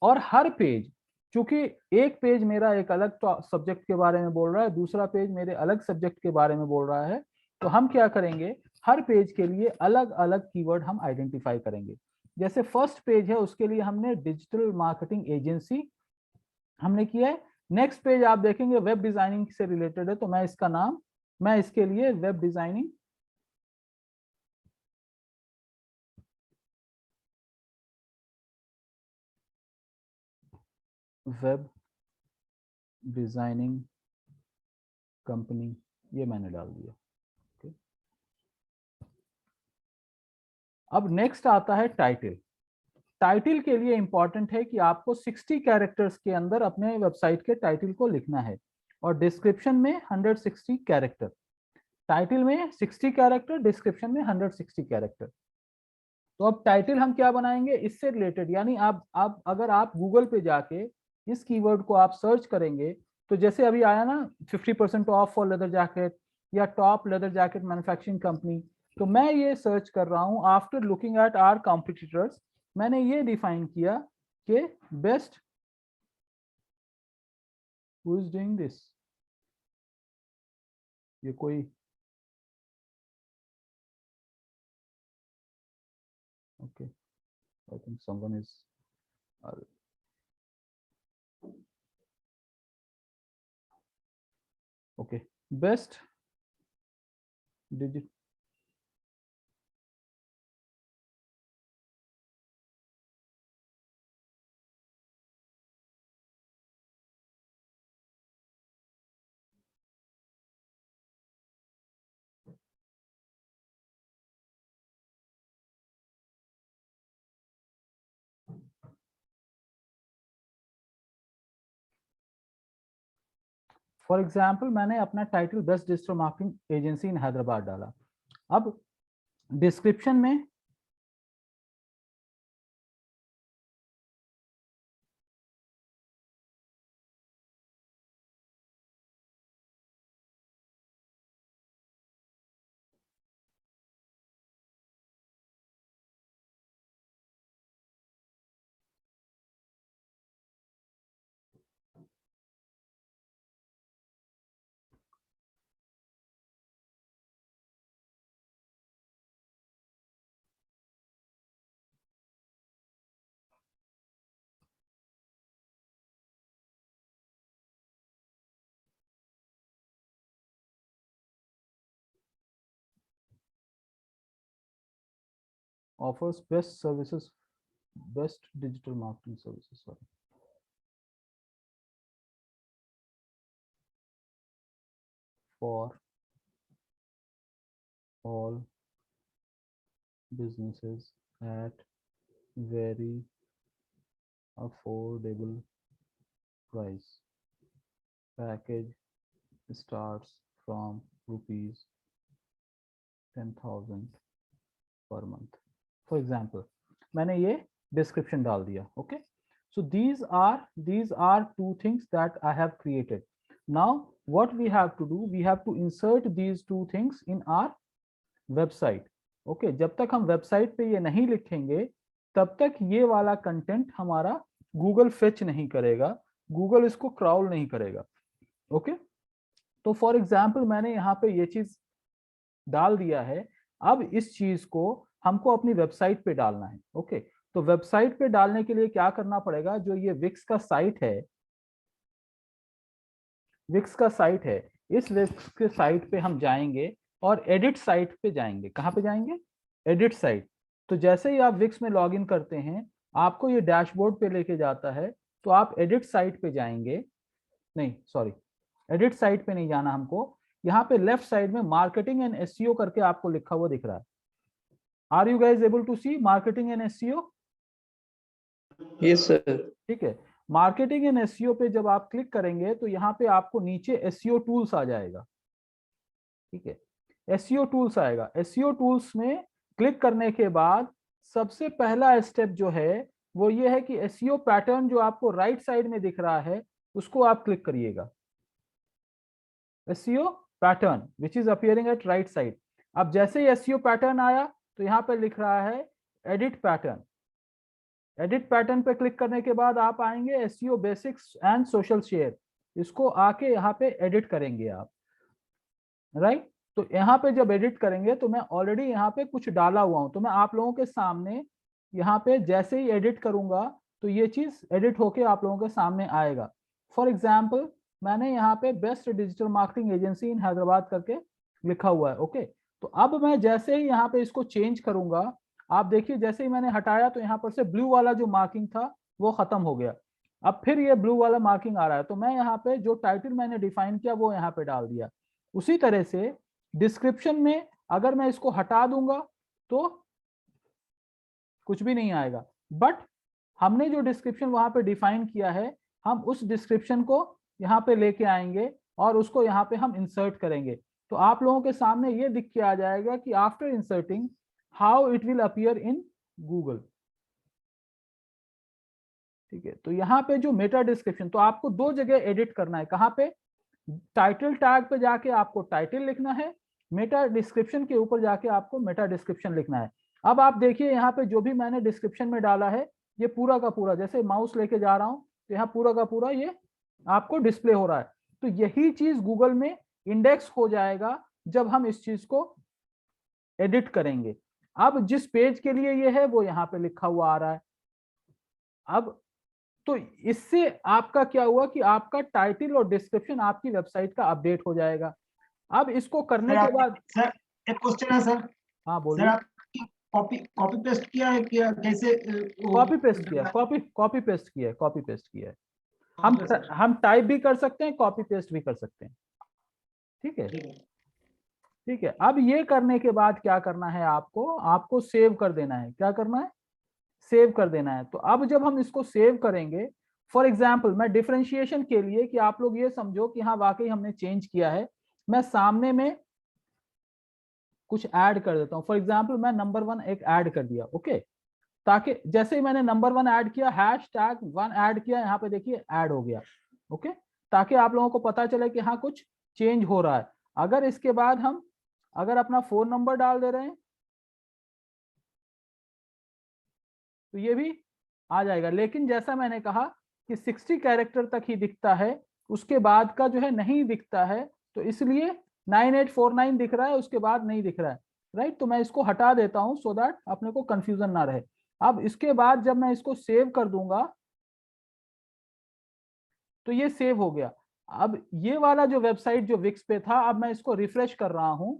और हर पेज, चूंकि एक पेज मेरा एक अलग सब्जेक्ट के बारे में बोल रहा है, दूसरा पेज मेरे अलग सब्जेक्ट के बारे में बोल रहा है, तो हम क्या करेंगे, हर पेज के लिए अलग अलग कीवर्ड हम आइडेंटिफाई करेंगे। जैसे फर्स्ट पेज है, उसके लिए हमने डिजिटल मार्केटिंग एजेंसी हमने किया है। नेक्स्ट पेज आप देखेंगे वेब डिजाइनिंग से रिलेटेड है, तो मैं इसका नाम, मैं इसके लिए web designing web designing company ये मैंने डाल दिया। ओके, अब नेक्स्ट आता है टाइटल। टाइटल के लिए इंपॉर्टेंट है कि आपको 60 कैरेक्टर्स के अंदर अपने वेबसाइट के टाइटल को लिखना है, और डिस्क्रिप्शन में 160 कैरेक्टर। टाइटल में 60 कैरेक्टर, डिस्क्रिप्शन में 160 कैरेक्टर। तो अब टाइटल हम क्या बनाएंगे इससे रिलेटेड, यानी आप अगर आप गूगल पे जाके इस कीवर्ड को आप सर्च करेंगे, तो जैसे अभी आया ना 50% ऑफ फॉर लेदर जैकेट या top leather jacket manufacturing company, तो मैं ये सर्च कर रहा हूं after looking at our competitors. मैंने ये डिफाइन किया कि best who is doing this, ये कोई, okay, I think someone is, okay, best digit for example मैंने अपना title best digital marketing agency in Hyderabad डाला। अब डिस्क्रिप्शन में offers best services, best digital marketing services, sorry, for all businesses at very affordable price. Package starts from rupees 10,000 per month. For example, मैंने ये description डाल दिया, okay? So these are 2 things that I have created. Now what we have to do, we have to insert these 2 things in our website. Okay, जब तक हम वेबसाइट पे ये नहीं लिखेंगे तब तक ये वाला कंटेंट हमारा गूगल फेच नहीं करेगा, गूगल इसको क्राउल नहीं करेगा। ओके, तो फॉर एग्जाम्पल मैंने यहाँ पे ये चीज डाल दिया है। अब इस चीज को हमको अपनी वेबसाइट पे डालना है। ओके, तो वेबसाइट पे डालने के लिए क्या करना पड़ेगा, जो ये विक्स का साइट है, विक्स का साइट है, इस विक्स के साइट पे हम जाएंगे और एडिट साइट पे जाएंगे। कहाँ पे जाएंगे? Edit site. तो जैसे ही आप विक्स में लॉगिन करते हैं, आपको ये डैशबोर्ड पे लेके जाता है। तो आप एडिट साइट पे जाएंगे, नहीं सॉरी, एडिट साइट पे नहीं जाना हमको, यहाँ पे लेफ्ट साइड में मार्केटिंग एंड एसईओ करके आपको लिखा हुआ दिख रहा है। Are you guys able to see marketing and SEO? Yes sir. ठीक है, मार्केटिंग एंड एसईओ पे जब आप क्लिक करेंगे तो यहाँ पे आपको नीचे एसईओ टूल्स आ जाएगा। ठीक है, एसईओ टूल्स आएगा। एसईओ टूल्स में क्लिक करने के बाद सबसे पहला स्टेप जो है वो ये है कि एसईओ पैटर्न जो आपको राइट साइड में दिख रहा है उसको आप क्लिक करिएगा। SEO pattern which is appearing at right side. अब जैसे ही एसईओ पैटर्न आया तो यहाँ पे लिख रहा है एडिट पैटर्न। एडिट पैटर्न पे क्लिक करने के बाद आप आएंगे SEO basics and social share, इसको आके यहाँ पे एडिट करेंगे आप, राइट। तो यहाँ पे जब एडिट करेंगे तो मैं ऑलरेडी यहाँ पे कुछ डाला हुआ हूँ, तो मैं आप लोगों के सामने यहाँ पे जैसे ही एडिट करूंगा तो ये चीज एडिट होके आप लोगों के सामने आएगा। फॉर एग्जाम्पल मैंने यहाँ पे best digital marketing agency in Hyderabad करके लिखा हुआ है। ओके, तो अब मैं जैसे ही यहाँ पे इसको चेंज करूंगा, आप देखिए जैसे ही मैंने हटाया तो यहाँ पर से ब्लू वाला जो मार्किंग था वो खत्म हो गया। अब फिर ये ब्लू वाला मार्किंग आ रहा है, तो मैं यहाँ पे जो टाइटल मैंने डिफाइन किया वो यहाँ पे डाल दिया। उसी तरह से डिस्क्रिप्शन में अगर मैं इसको हटा दूंगा तो कुछ भी नहीं आएगा, बट हमने जो डिस्क्रिप्शन वहां पे डिफाइन किया है, हम उस डिस्क्रिप्शन को यहाँ पे लेके आएंगे और उसको यहाँ पे हम इंसर्ट करेंगे। तो आप लोगों के सामने ये दिख के आ जाएगा कि after inserting how it will appear in Google. ठीक है, तो यहाँ पे जो मेटा डिस्क्रिप्शन, तो आपको दो जगह एडिट करना है। कहाँ पे? टाइटल टैग पे जाके आपको टाइटल लिखना है, मेटा डिस्क्रिप्शन के ऊपर जाके आपको मेटा डिस्क्रिप्शन लिखना है। अब आप देखिए यहाँ पे जो भी मैंने डिस्क्रिप्शन में डाला है ये पूरा का पूरा, जैसे माउस लेके जा रहा हूँ तो यहाँ पूरा का पूरा ये आपको डिस्प्ले हो रहा है। तो यही चीज गूगल में इंडेक्स हो जाएगा जब हम इस चीज को एडिट करेंगे। अब जिस पेज के लिए ये है वो यहाँ पे लिखा हुआ आ रहा है। अब तो इससे आपका क्या हुआ कि आपका टाइटल और डिस्क्रिप्शन आपकी वेबसाइट का अपडेट हो जाएगा। अब इसको करने के बाद सर एक क्वेश्चन है सर। हाँ सर बोलिए। आपने कॉपी पेस्ट किया है क्या, कैसे? कॉपी पेस्ट किया, कॉपी पेस्ट किया है, कॉपी पेस्ट किया है। हम टाइप भी कर सकते हैं, कॉपी पेस्ट भी कर सकते हैं। ठीक है, ठीक है। अब ये करने के बाद क्या करना है आपको सेव कर देना है। क्या करना है? सेव कर देना है। तो अब जब हम इसको सेव करेंगे, फॉर एग्जाम्पल मैं डिफरेंशिएशन के लिए कि आप लोग ये समझो कि हाँ वाकई हमने चेंज किया है, मैं सामने में कुछ ऐड कर देता हूं। फॉर एग्जाम्पल मैं नंबर 1 एक ऐड कर दिया। ओके, ताकि जैसे ही मैंने नंबर 1 ऐड किया, #1 ऐड किया, यहाँ पे देखिए ऐड हो गया। ओके, ताकि आप लोगों को पता चले कि हाँ कुछ चेंज हो रहा है। अगर इसके बाद हम अगर अपना फोन नंबर डाल दे रहे हैं तो ये भी आ जाएगा, लेकिन जैसा मैंने कहा कि 60 कैरेक्टर तक ही दिखता है, उसके बाद का जो है नहीं दिखता है। तो इसलिए 9849 दिख रहा है, उसके बाद नहीं दिख रहा है, राइट। तो मैं इसको हटा देता हूं सो दैट अपने को कंफ्यूजन ना रहे। अब इसके बाद जब मैं इसको सेव कर दूंगा तो ये सेव हो गया। अब ये वाला जो वेबसाइट जो विक्स पे था, अब मैं इसको रिफ्रेश कर रहा हूं।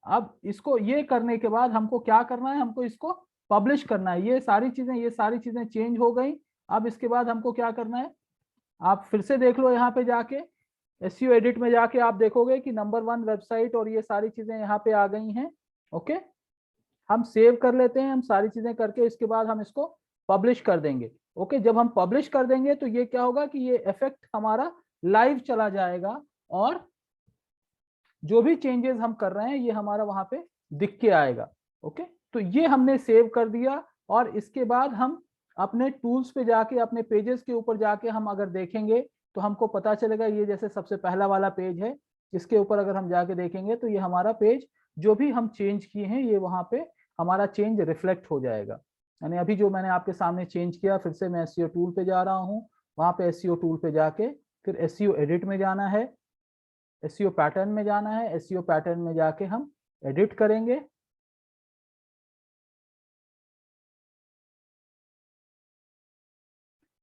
अब इसको ये करने के बाद हमको क्या करना है, हमको इसको पब्लिश करना है। ये सारी चीजें चेंज हो गई। अब इसके बाद हमको क्या करना है, आप फिर से देख लो यहाँ पे जाके एसईओ एडिट में जाके आप देखोगे कि नंबर 1 वेबसाइट और ये सारी चीजें यहाँ पे आ गई हैं। ओके, हम सेव कर लेते हैं, हम सारी चीजें करके इसके बाद हम इसको पब्लिश कर देंगे। ओके, जब हम पब्लिश कर देंगे तो ये क्या होगा कि ये इफेक्ट हमारा लाइव चला जाएगा और जो भी चेंजेस हम कर रहे हैं ये हमारा वहां पे दिख के आएगा। ओके, तो ये हमने सेव कर दिया और इसके बाद हम अपने टूल्स पे जाके अपने पेजेस के ऊपर जाके हम अगर देखेंगे तो हमको पता चलेगा, ये जैसे सबसे पहला वाला पेज है, इसके ऊपर अगर हम जाके देखेंगे तो ये हमारा पेज जो भी हम चेंज किए हैं ये वहां पे हमारा चेंज रिफ्लेक्ट हो जाएगा। यानी अभी जो मैंने आपके सामने चेंज किया, फिर से मैं एसईओ टूल पे जा रहा हूँ, वहां पे एसईओ टूल पे जाके फिर एसईओ एडिट में जाना है, एसईओ पैटर्न में जाना है, एसईओ पैटर्न में जाके हम एडिट करेंगे।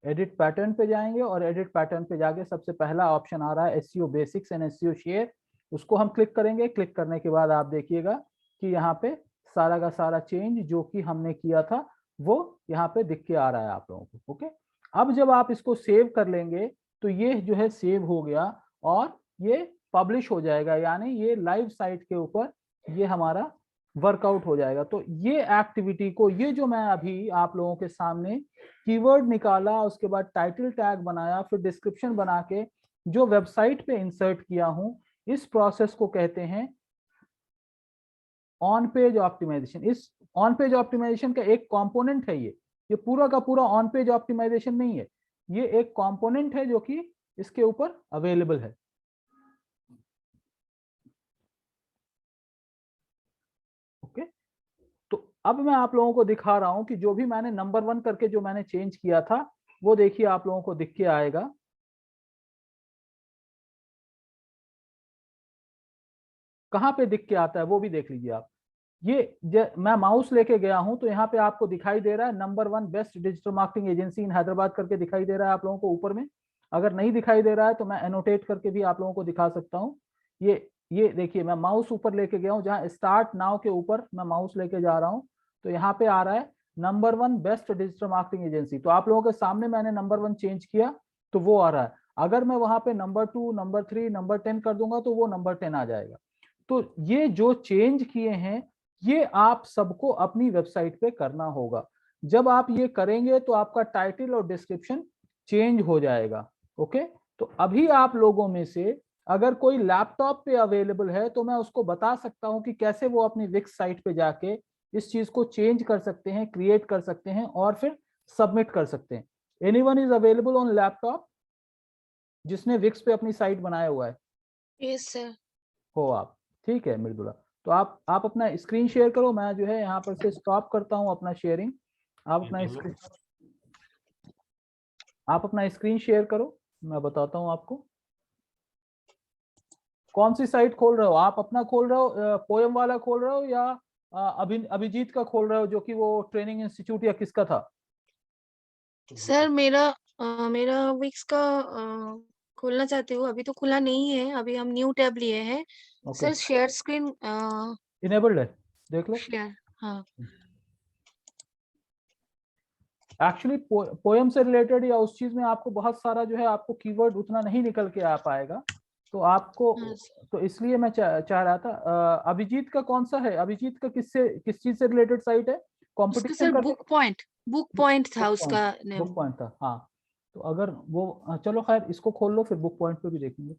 एडिट पैटर्न पे जाएंगे और एडिट पैटर्न पे जाके सबसे पहला ऑप्शन आ रहा है SEO basics and SEO share, उसको हम क्लिक करेंगे। क्लिक करने के बाद आप देखिएगा कि यहाँ पे सारा का सारा चेंज जो कि हमने किया था वो यहाँ पे दिख के आ रहा है आप लोगों को। ओके, अब जब आप इसको सेव कर लेंगे तो ये जो है सेव हो गया और ये पब्लिश हो जाएगा, यानी ये लाइव साइट के ऊपर ये हमारा वर्कआउट हो जाएगा। तो ये एक्टिविटी को, ये जो मैं अभी आप लोगों के सामने कीवर्ड निकाला, उसके बाद टाइटल टैग बनाया, फिर डिस्क्रिप्शन बना के जो वेबसाइट पे इंसर्ट किया हूं, इस प्रोसेस को कहते हैं ऑन पेज ऑप्टिमाइजेशन। इस ऑन पेज ऑप्टिमाइजेशन का एक कंपोनेंट है ये पूरा का पूरा ऑन पेज ऑप्टिमाइजेशन नहीं है, ये एक कंपोनेंट है जो कि इसके ऊपर अवेलेबल है। ओके, तो अब मैं आप लोगों को दिखा रहा हूं कि जो भी मैंने नंबर 1 करके जो मैंने चेंज किया था वो देखिए आप लोगों को दिख के आएगा। कहां पे दिख के आता है वो भी देख लीजिए आप। ये मैं माउस लेके गया हूं तो यहाँ पे आपको दिखाई दे रहा है number 1 best digital marketing agency in Hyderabad करके दिखाई दे रहा है आप लोगों को ऊपर में। अगर नहीं दिखाई दे रहा है तो मैं एनोटेट करके भी आप लोगों को दिखा सकता हूँ। ये देखिए, मैं माउस ऊपर लेके गया हूँ, जहाँ स्टार्ट नाउ के ऊपर मैं माउस लेके जा रहा हूँ तो यहाँ पे आ रहा है number 1 best digital marketing agency. तो आप लोगों के सामने मैंने नंबर 1 चेंज किया तो वो आ रहा है। अगर मैं वहां पे नंबर 2, नंबर 3, नंबर 10 कर दूंगा तो वो नंबर 10 आ जाएगा। तो ये जो चेंज किए हैं ये आप सबको अपनी वेबसाइट पे करना होगा। जब आप ये करेंगे तो आपका टाइटल और डिस्क्रिप्शन चेंज हो जाएगा। ओके, तो अभी आप लोगों में से अगर कोई लैपटॉप पे अवेलेबल है तो मैं उसको बता सकता हूं कि कैसे वो अपनी विक्स साइट पे जाके इस चीज को चेंज कर सकते हैं, क्रिएट कर सकते हैं और फिर सबमिट कर सकते हैं। Anyone is available on laptop जिसने विक्स पे अपनी साइट बनाया हुआ है? Yes sir. हो आप? ठीक है मृदुला, तो आप अपना स्क्रीन शेयर करो। मैं जो है यहाँ पर से स्टॉप करता हूँ अपना शेयरिंग। आप अपना स्क्रीन शेयर करो, मैं बताता हूँ आपको। कौन सी साइट खोल रहे हो आप? अपना खोल रहे हो, पोयम वाला खोल रहे हो या अभिजीत का खोल रहे हो जो कि वो ट्रेनिंग इंस्टीट्यूट या किसका था? सर मेरा विक्स का खोलना चाहती हूँ, अभी तो खुला नहीं है, अभी हम न्यू टैब लिए हैं। Okay, sir share screen enabled है, देख लो। शेयर, हाँ एक्चुअली पोयम से रिलेटेड या उस चीज में आपको बहुत सारा जो है आपको कीवर्ड उतना नहीं निकल के आ पाएगा, तो आपको हाँ तो इसलिए मैं चाह रहा था अभिजीत का कौन सा है? अभिजीत का किस चीज से रिलेटेड साइट है? उसका कंपटीशन सर करके? बुक पॉइंट था बुक उसका पॉइंट, नेम। बुक पॉइंट था, हाँ। तो अगर वो चलो खैर इसको खोल लो, फिर बुक पॉइंट पे भी देखेंगे।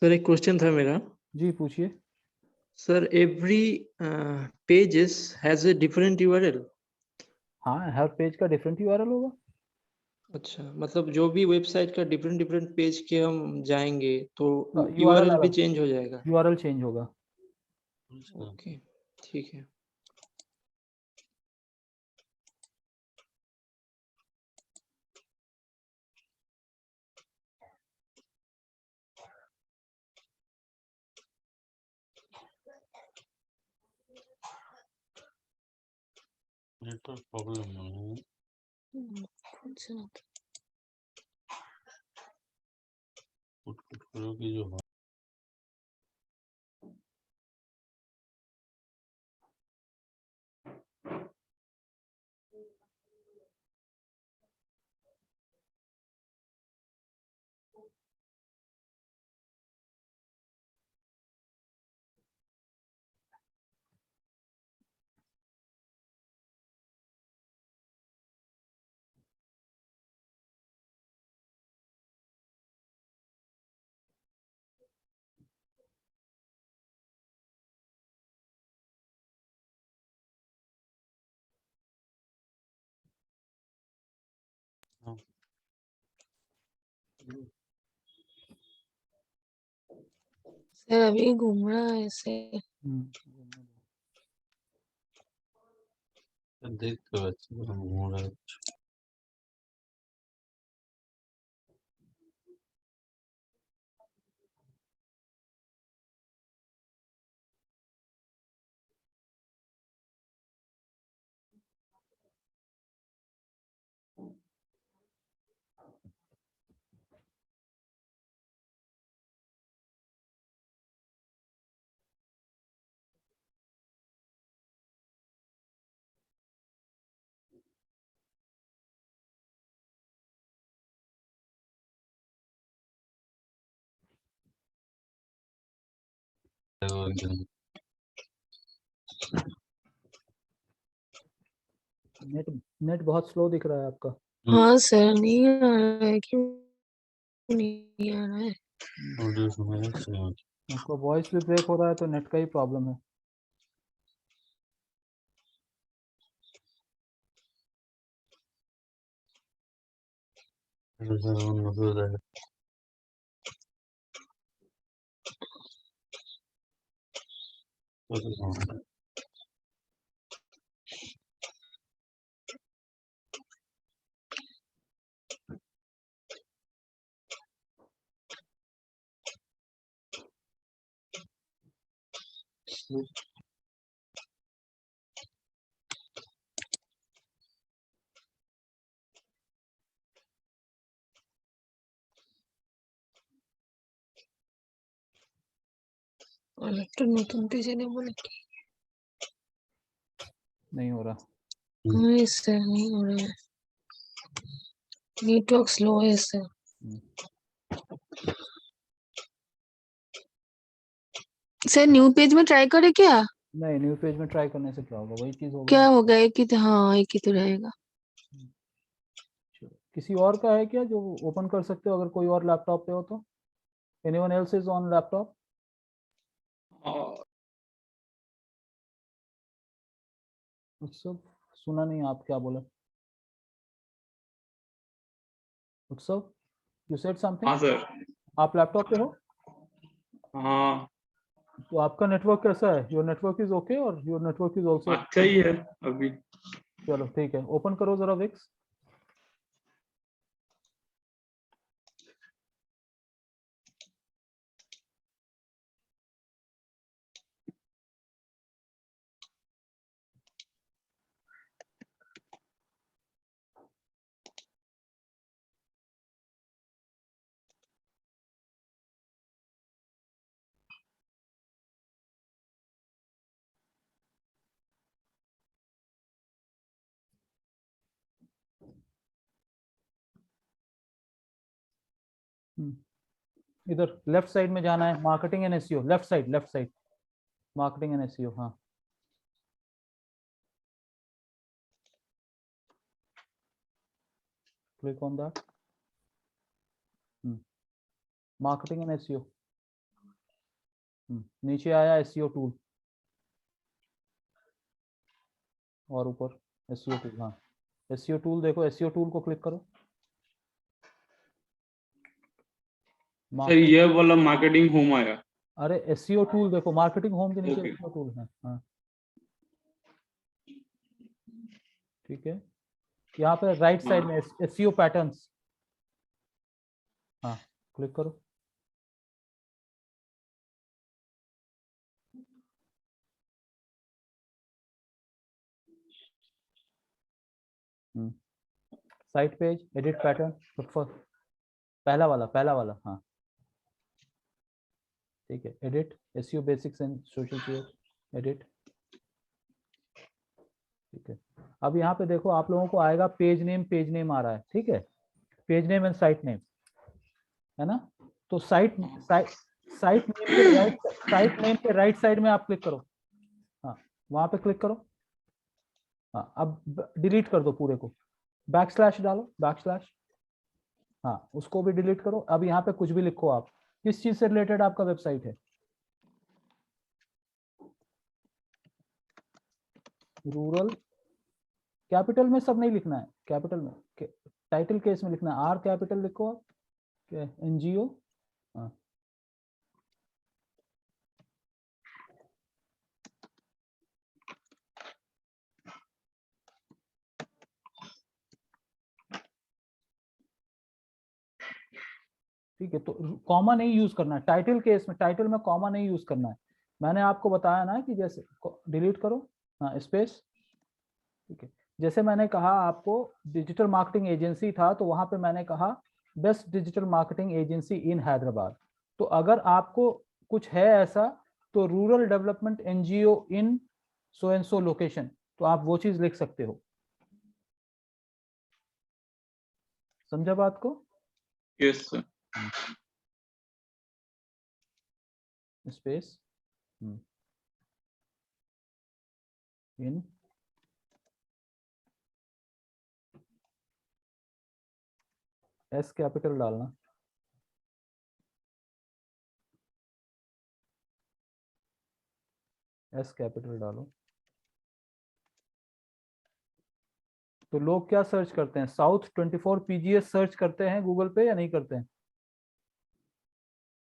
सर एक क्वेश्चन था मेरा। जी पूछिए। Sir every pages has a different URL. हाँ, हर पेज का डिफरेंट यूआरएल होगा। अच्छा, मतलब जो भी वेबसाइट का डिफरेंट डिफरेंट पेज के हम जाएंगे तो यूआरएल यूआरएल भी अलग, चेंज हो जाएगा। यूआरएल चेंज होगा। ओके, ठीक है। नेटवर्क प्रॉब्लम है। कौन सा ना था? कुछ करोगे जो हाँ। सर अभी घूम रहा है ऐसे। देख तो अच्छी तरह घूम रहा है। देखो एकदम नेट नेट बहुत स्लो दिख रहा है आपका। हाँ सर, नहीं आ रहा है, क्यों नहीं आ रहा है? ऑडियो सुनाया सही होती। आपका वॉइस भी ब्रेक हो रहा है तो नेट का ही प्रॉब्लम है। सर हो जाएगा। तो और तो नতুन पेज ने बोला कि नहीं हो रहा। नहीं सर, नहीं हो रहा है, नेटवर्क स्लो है सर। सर न्यू पेज में ट्राई करे क्या? नहीं, न्यू पेज में ट्राई करने से क्या होगा, वही चीज होगा। क्या होगा, एक ही तो, हाँ एक ही तो रहेगा। किसी और का है क्या जो ओपन कर सकते हो, अगर कोई और लैपटॉप पे हो तो? Anyone else is on laptop? उत्सव, सुना नहीं आप क्या बोले। उत्सव, यू सेड हाँ समथिंग। सर। आप लैपटॉप पे हो हाँ तो आपका नेटवर्क कैसा है? योर नेटवर्क इज ओके और योर नेटवर्क इज आल्सो। अच्छा ही है अभी। चलो ठीक है, ओपन करो जरा विक्स। इधर लेफ्ट साइड में जाना है, marketing and SEO, left side, left side, marketing and SEO. हाँ, click on that. Marketing and SEO. नीचे आया एसईओ टूल और ऊपर एसईओ टूल। हाँ, एसईओ टूल देखो, एसईओ टूल को क्लिक करो। सर ये वाला मार्केटिंग होम आया। अरे एसईओ टूल देखो, मार्केटिंग होम के नीचे ओके। एसईओ टूल है। हाँ ठीक है, यहाँ पे राइट साइड में एसईओ पैटर्न्स। हाँ, क्लिक करो। साइट पेज, एडिट पैटर्न, पहला वाला, पहला वाला। हाँ ठीक है, edit SEO basics and social share, edit. ठीक है, अब यहाँ पे देखो आप लोगों को आएगा पेज नेम आ रहा है। ठीक है, page name and site name, है ना? तो साइट साइट नेम के राइट साइड में आप क्लिक करो। हाँ, वहां पे क्लिक करो। हाँ, अब डिलीट कर दो पूरे को, बैकस्लैश डालो, बैकस्लैश। हाँ, उसको भी डिलीट करो। अब यहाँ पे कुछ भी लिखो आप, किस चीज से रिलेटेड आपका वेबसाइट है। रूरल, कैपिटल में सब नहीं लिखना है, कैपिटल में टाइटल केस में लिखना आर कैपिटल लिखो आप, एनजीओ। हाँ ठीक है, तो कॉमा नहीं यूज करना है टाइटल केस में, टाइटल में कॉमा नहीं यूज करना है। मैंने आपको बताया ना कि जैसे डिलीट करो, हाँ स्पेस, ठीक है। जैसे मैंने कहा आपको डिजिटल मार्केटिंग एजेंसी था, तो वहां पे मैंने कहा best digital marketing agency in Hyderabad. तो अगर आपको कुछ है ऐसा, तो rural development NGO in so and so location, तो आप वो चीज लिख सकते हो। समझा बात को? Yes sir. Space in S capital डालना, एस कैपिटल डालो। तो लोग क्या सर्च करते हैं, साउथ 24 पीजीएस सर्च करते हैं गूगल पे या नहीं करते हैं?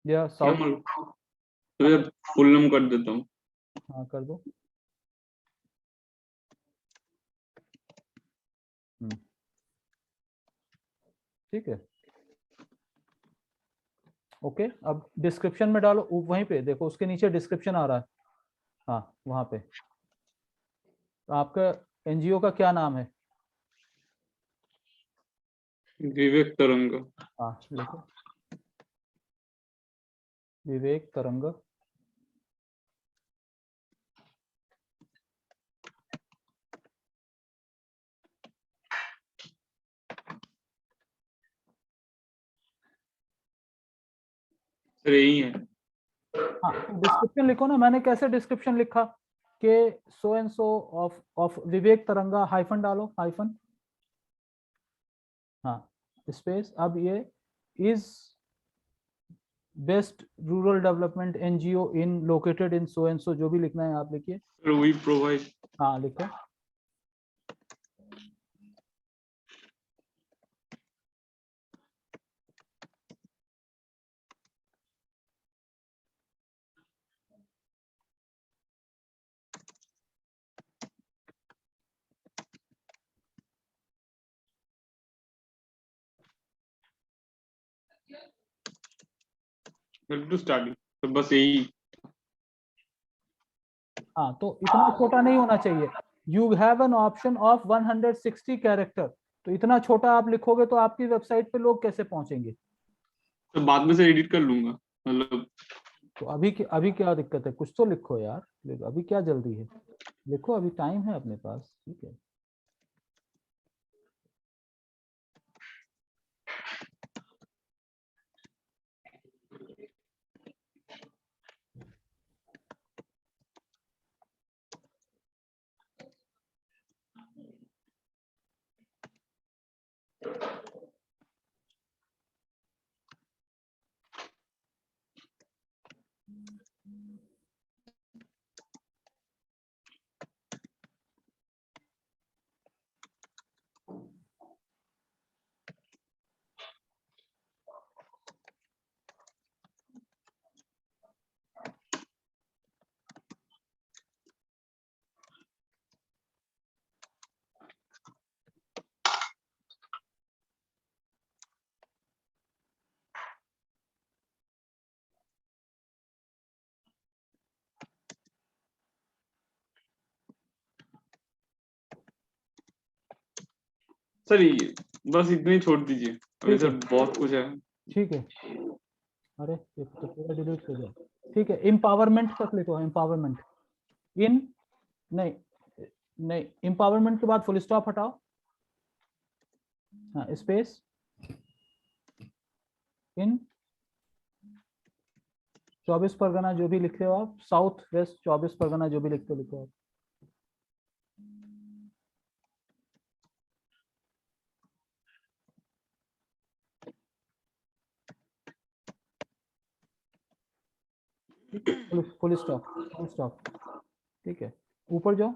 या क्या साउथ, मालूम, तो मैं फुल नेम कर देता हूँ। हाँ कर दो। ठीक है, ओके। अब डिस्क्रिप्शन में डालो, वहीं पे देखो उसके नीचे डिस्क्रिप्शन आ रहा है, हाँ वहां पे। तो आपका एनजीओ का क्या नाम है? विवेक तरंग। हाँ लिखो, विवेक तरंग। सर यही है। हाँ तो डिस्क्रिप्शन लिखो ना, मैंने कैसे डिस्क्रिप्शन लिखा कि so and so of Vivek Taranga, hyphen डालो, हाइफन, हाँ स्पेस। अब ये is best rural development NGO in located in so and so, जो भी लिखना है आप लिखिए। Sir we provide. हाँ लिखो, टू स्टार्टिंग, तो बस यही। हाँ तो इतना छोटा नहीं होना चाहिए। You have an option of 160 character, तो इतना छोटा आप लिखोगे तो आपकी वेबसाइट पे लोग कैसे पहुंचेंगे? तो बाद में से एडिट कर लूंगा, मतलब। तो अभी क्या दिक्कत है, कुछ तो लिखो यार, अभी क्या जल्दी है, लिखो, अभी टाइम है अपने पास, ठीक है। सर ये बस इतने ही छोड़ दीजिए, अभी ठीक सर है, बहुत कुछ है। ठीक है, अरे ये तो पूरा डिलीट कर दिया। ठीक है, एम्पावरमेंट तक लिखो, एम्पावरमेंट इन, नहीं नहीं, एम्पावरमेंट के बाद फुल स्टॉप हटाओ, हाँ स्पेस इन 24 परगना, जो भी लिखते हो आप, साउथ वेस्ट 24 परगना, जो भी लिखते हो लिखो आप। फुल स्टॉप, फुल स्टॉप, ठीक है। ऊपर जाओ,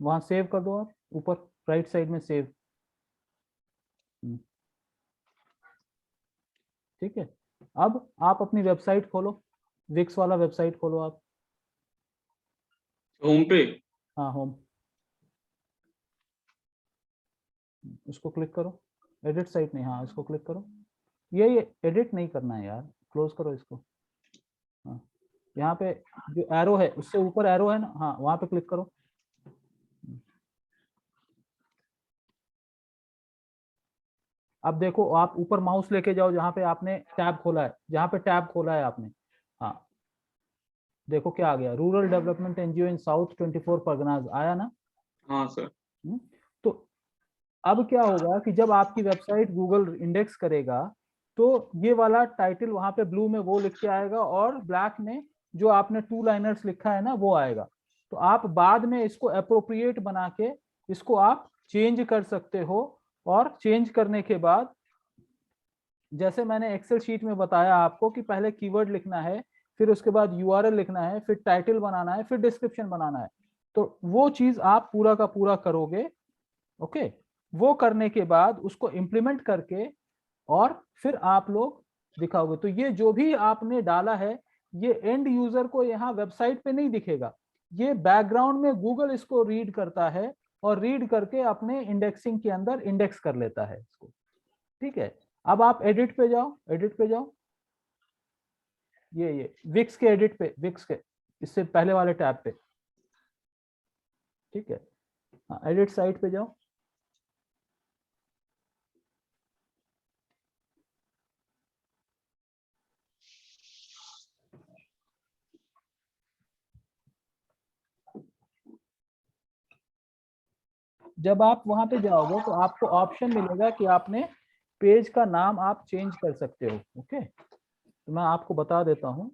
वहां सेव कर दो आप, ऊपर राइट साइड में सेव, ठीक है। अब आप अपनी वेबसाइट खोलो, विक्स वाला वेबसाइट खोलो आप। होम पे हाँ होम, उसको क्लिक करो, एडिट साइट नहीं, हाँ इसको क्लिक करो। ये एडिट नहीं करना है यार, क्लोज करो इसको। हाँ यहाँ पे जो एरो है उससे ऊपर एरो है ना, हाँ वहां पे क्लिक करो। अब देखो आप ऊपर माउस लेके जाओ जहाँ पे आपने टैब खोला है, जहाँ पे टैब खोला है आपने, हाँ देखो क्या आ गया, रूरल डेवलपमेंट एनजीओ इन साउथ 24 परगनाज आया ना। हाँ सर। तो अब क्या होगा कि जब आपकी वेबसाइट गूगल इंडेक्स करेगा तो ये वाला टाइटल वहां पे ब्लू में वो लिख के आएगा और ब्लैक में जो आपने 2 लाइनर्स लिखा है ना वो आएगा। तो आप बाद में इसको अप्रोप्रिएट बना के इसको आप चेंज कर सकते हो, और चेंज करने के बाद जैसे मैंने एक्सेल शीट में बताया आपको कि पहले कीवर्ड लिखना है, फिर उसके बाद यूआरएल लिखना है, फिर टाइटल बनाना है, फिर डिस्क्रिप्शन बनाना है। तो वो चीज आप पूरा का पूरा करोगे। ओके, वो करने के बाद उसको इम्प्लीमेंट करके और फिर आप लोग दिखाओगे। तो ये जो भी आपने डाला है ये एंड यूजर को यहाँ वेबसाइट पे नहीं दिखेगा, ये बैकग्राउंड में गूगल इसको रीड करता है और रीड करके अपने इंडेक्सिंग के अंदर इंडेक्स कर लेता है इसको। ठीक है, अब आप एडिट पे जाओ, एडिट पे जाओ, ये विक्स के एडिट पे, विक्स के इससे पहले वाले टैब पे। ठीक है, हाँ एडिट साइट पे जाओ। जब आप वहां पे जाओगे तो आपको ऑप्शन मिलेगा कि आपने पेज का नाम आप चेंज कर सकते हो। ओके, तो मैं आपको बता देता हूं।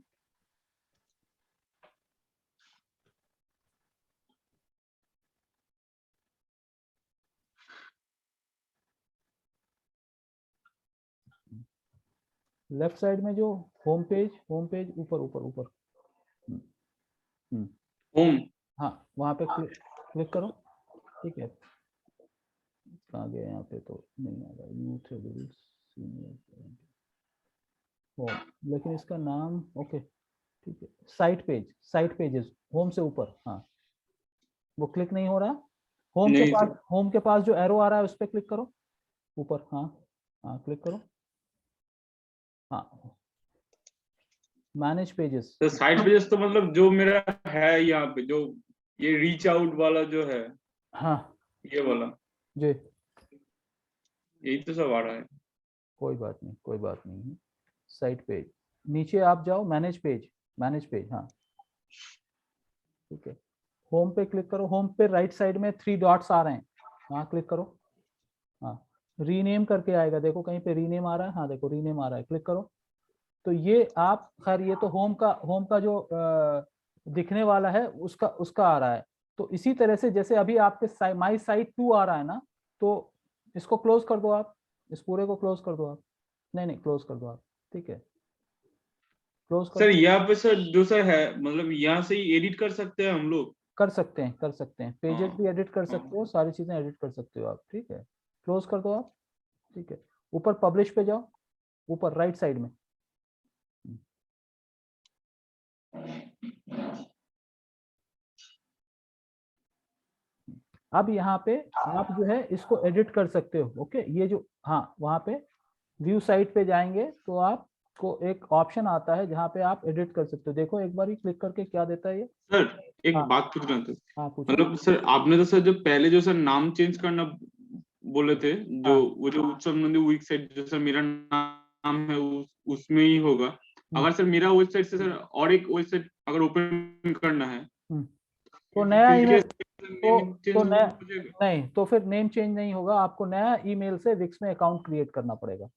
लेफ्ट साइड में जो होम पेज, होम पेज ऊपर ऊपर ऊपर, होम, हाँ वहां पे क्लिक करो। ठीक है, कहाँ गया, यहाँ पे तो नहीं आ रहा, यूथ सीनियर होम, लेकिन इसका नाम ओके ठीक है, site page, site pages home से ऊपर, हाँ वो क्लिक नहीं हो रहा। होम के नहीं पास, सर। होम के पास जो एरो आ रहा है उस पर क्लिक करो ऊपर, हाँ हाँ क्लिक करो, हाँ मैनेज पेजेस। तो साइड पेजेस तो मतलब जो मेरा है यहाँ पे, जो ये रीच आउट वाला जो है, हाँ ये वाला, जी, यही तो सब आ रहा है। कोई बात नहीं, कोई बात नहीं है। साइट पेज नीचे आप जाओ, मैनेज पेज, मैनेज पेज, हाँ ठीक है, होम पे क्लिक करो। होम पे राइट साइड में 3 डॉट्स आ रहे हैं, वहाँ क्लिक करो। हाँ रीनेम करके आएगा, देखो कहीं पे रीनेम आ रहा है, हाँ देखो रीनेम आ रहा है, क्लिक करो। तो ये आप, खैर ये तो होम का जो दिखने वाला है उसका उसका आ रहा है। तो इसी तरह से जैसे अभी आपके माई साइट 2 आ रहा है ना, तो इसको क्लोज कर दो आप, इस पूरे को क्लोज कर दो आप, नहीं नहीं क्लोज कर दो आप। ठीक है, क्लोज कर सर दो। यहाँ पे सर जो सर है, मतलब यहाँ से ही एडिट कर सकते हैं हम लोग। कर सकते हैं, कर सकते हैं, पेजेस हाँ भी एडिट कर हाँ। सकते हो, सारी चीजें एडिट कर सकते हो आप। ठीक है, क्लोज कर दो आप। ठीक है, ऊपर पब्लिश पे जाओ, ऊपर राइट साइड में। अब यहाँ पे आप जो है इसको एडिट कर सकते हो। ओके, ये जो, हाँ वहाँ पे व्यू साइट पे जाएंगे तो आपको एक ऑप्शन आता है जहाँ पे आप एडिट कर सकते हो। देखो एक बार ही क्लिक करके क्या देता है ये। सर एक हाँ बात पूछ रहा था, हाँ पूछो। मतलब सर आपने तो सर जो पहले जो सर नाम चेंज करना बोले थे, जो हाँ वो जो उत्सव नंदी वेबसाइट जो सर मेरा नाम है उसमें ही होगा। अगर सर मेरा वेबसाइट से सर और एक वेबसाइट अगर ओपन करना है, तो नया फिर ईमेल, नेम चेंज तो हो नया, जाएगा? नहीं तो फिर नेम चेंज नहीं होगा, आपको नया ईमेल से विक्स में अकाउंट क्रिएट करना पड़ेगा।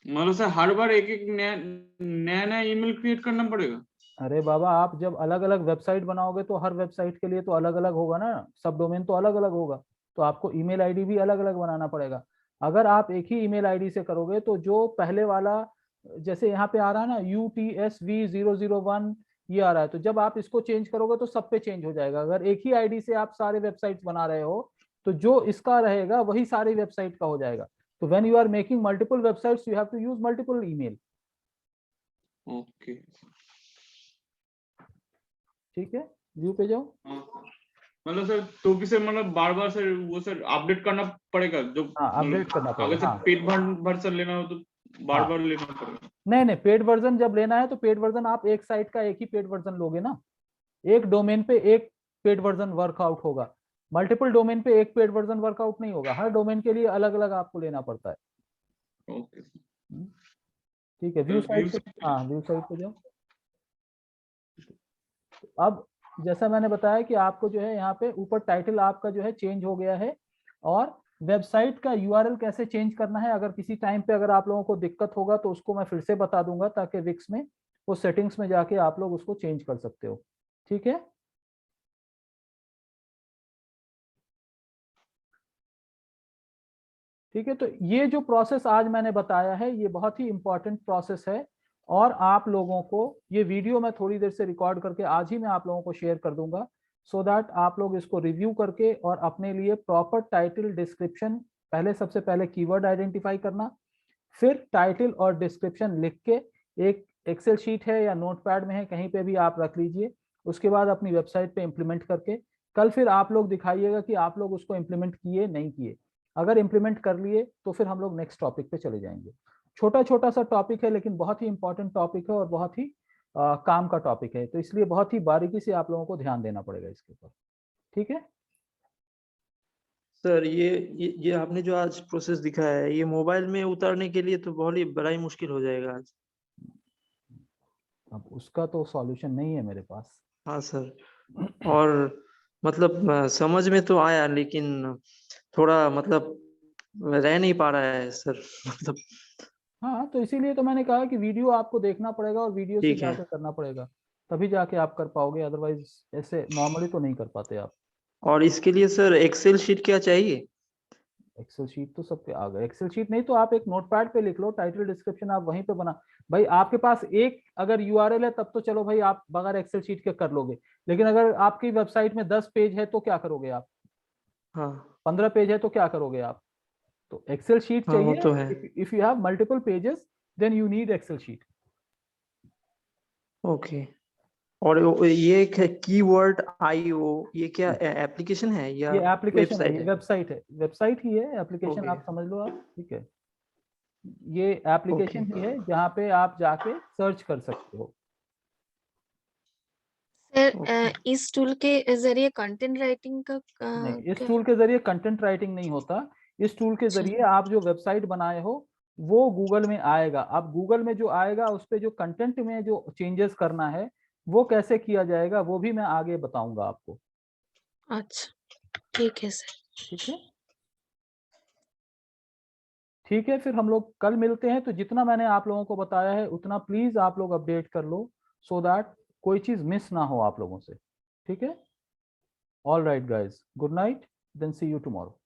मतलब सर हर बार एक एक नया नया नया ईमेल क्रिएट करना पड़ेगा? अरे बाबा, आप जब अलग अलग वेबसाइट बनाओगे तो हर वेबसाइट के लिए तो अलग अलग होगा ना, सब डोमेन तो अलग अलग होगा, तो आपको ईमेल आईडी भी अलग अलग बनाना पड़ेगा। अगर आप एक ही ईमेल आईडी से करोगे तो जो पहले वाला, जैसे यहाँ पे आ रहा है ना UTSV001, ये आ रहा है, तो जब आप इसको चेंज करोगे तो सब पे चेंज हो जाएगा। अगर एक ही आईडी से आप सारे वेबसाइट्स बना रहे हो तो जो इसका रहेगा वही सारी वेबसाइट का हो जाएगा। So when you are making multiple websites, you have to use multiple email. Okay ठीक है, व्यू पे जाओ। मतलब सर तो भी सर मतलब बार बार सर वो सर अपडेट करना पड़ेगा जो हाँ, अपडेट करना अगर पड़ेगा। सर हाँ, पेड वर्जन लेना हो तो बार हाँ। बार लेना पड़ेगा। नहीं, पेड वर्जन जब लेना है तो पेड वर्जन आप एक साइट का एक ही पेड वर्जन लोगे ना, एक डोमेन पे एक पेड वर्जन वर्कआउट होगा, मल्टीपल डोमेन पे एक पेड वर्जन वर्कआउट नहीं होगा, हर डोमेन के लिए अलग अलग आपको लेना पड़ता है। ओके ठीक है, व्यू साइट पे, हाँ व्यू साइट पे जाओ। अब जैसा मैंने बताया कि आपको जो है यहाँ पे ऊपर टाइटल आपका जो है चेंज हो गया है, और वेबसाइट का यूआरएल कैसे चेंज करना है, अगर किसी टाइम पे अगर आप लोगों को दिक्कत होगा तो उसको मैं फिर से बता दूंगा, ताकि विक्स में वो सेटिंग्स में जाके आप लोग उसको चेंज कर सकते हो। ठीक है, ठीक है। तो ये जो प्रोसेस आज मैंने बताया है ये बहुत ही इंपॉर्टेंट प्रोसेस है, और आप लोगों को ये वीडियो मैं थोड़ी देर से रिकॉर्ड करके आज ही मैं आप लोगों को शेयर कर दूंगा, सो दैट आप लोग इसको रिव्यू करके और अपने लिए प्रॉपर टाइटल डिस्क्रिप्शन, पहले सबसे पहले कीवर्ड आइडेंटिफाई करना, फिर टाइटल और डिस्क्रिप्शन लिख के एक एक्सेल शीट है या नोटपैड में है कहीं पे भी आप रख लीजिए, उसके बाद अपनी वेबसाइट पे इम्प्लीमेंट करके कल फिर आप लोग दिखाइएगा कि आप लोग उसको इम्प्लीमेंट किए नहीं किए। अगर इम्प्लीमेंट कर लिए तो फिर हम लोग नेक्स्ट टॉपिक पे चले जाएंगे। छोटा छोटा सा टॉपिक है लेकिन बहुत ही इंपॉर्टेंट टॉपिक है और बहुत ही काम का टॉपिक है, तो इसलिए बहुत ही बारीकी से आप लोगों को ध्यान देना पड़ेगा इसके ऊपर। ठीक है सर, ये आपने जो आज प्रोसेस दिखाया है, ये मोबाइल में उतारने के लिए तो बहुत ही बड़ा ही मुश्किल हो जाएगा आज। अब उसका तो सॉल्यूशन नहीं है मेरे पास। हाँ सर, और मतलब समझ में तो आया, लेकिन थोड़ा मतलब रह नहीं पा रहा है सर मतलब। हाँ, तो इसीलिए तो मैंने कहा कि वीडियो आपको देखना पड़ेगा और वीडियो से ठीक है। जाके करना पड़ेगा, तभी जाके आप कर पाओगे, अदरवाइज ऐसे नॉर्मली तो नहीं कर पाते आप। और इसके लिए सर एक्सेल शीट क्या चाहिए? एक्सेल शीट तो सबके आ गए, एक्सेल शीट नहीं तो आप एक नोटपैड पे लिख लो, टाइटल डिस्क्रिप्शन आप वहीं पे बना। भाई आपके पास एक अगर यूआरएल है तब तो चलो भाई आप बगैर एक्सेल शीट के कर लोगे, लेकिन अगर आपकी वेबसाइट में 10 पेज है तो क्या करोगे आप, हाँ 15 पेज है तो क्या करोगे आप, तो एक्सेल शीट हाँ, वो तो है। चाहिए। If you have multiple pages then you need Excel sheet. Okay. और ये एक है कीवर्ड आईओ, ये क्या एप्लीकेशन है या ये एप्लीकेशन है, वेबसाइट ये है? वेबसाइट है, वेबसाइट ही है, एप्लीकेशन ओके आप समझ लो आप। ठीक है, ये ओके एप्लीकेशन ही है जहाँ पे आप जाके सर्च कर सकते हो। Sir okay. इस टूल के जरिए कंटेंट राइटिंग का नहीं, इस क्या? टूल के जरिए कंटेंट राइटिंग नहीं होता, इस टूल के अच्छा। जरिए आप जो वेबसाइट बनाए हो वो गूगल में आएगा। अब गूगल में जो आएगा उस पे जो कंटेंट में जो चेंजेस करना है वो कैसे किया जाएगा वो भी मैं आगे बताऊंगा आपको। अच्छा, ठीक है सर। ठीक है, ठीक है, फिर हम लोग कल मिलते हैं। तो जितना मैंने आप लोगों को बताया है उतना प्लीज आप लोग अपडेट कर लो, सो दैट कोई चीज मिस ना हो आप लोगों से। ठीक है, all right guys, good night, then see you tomorrow.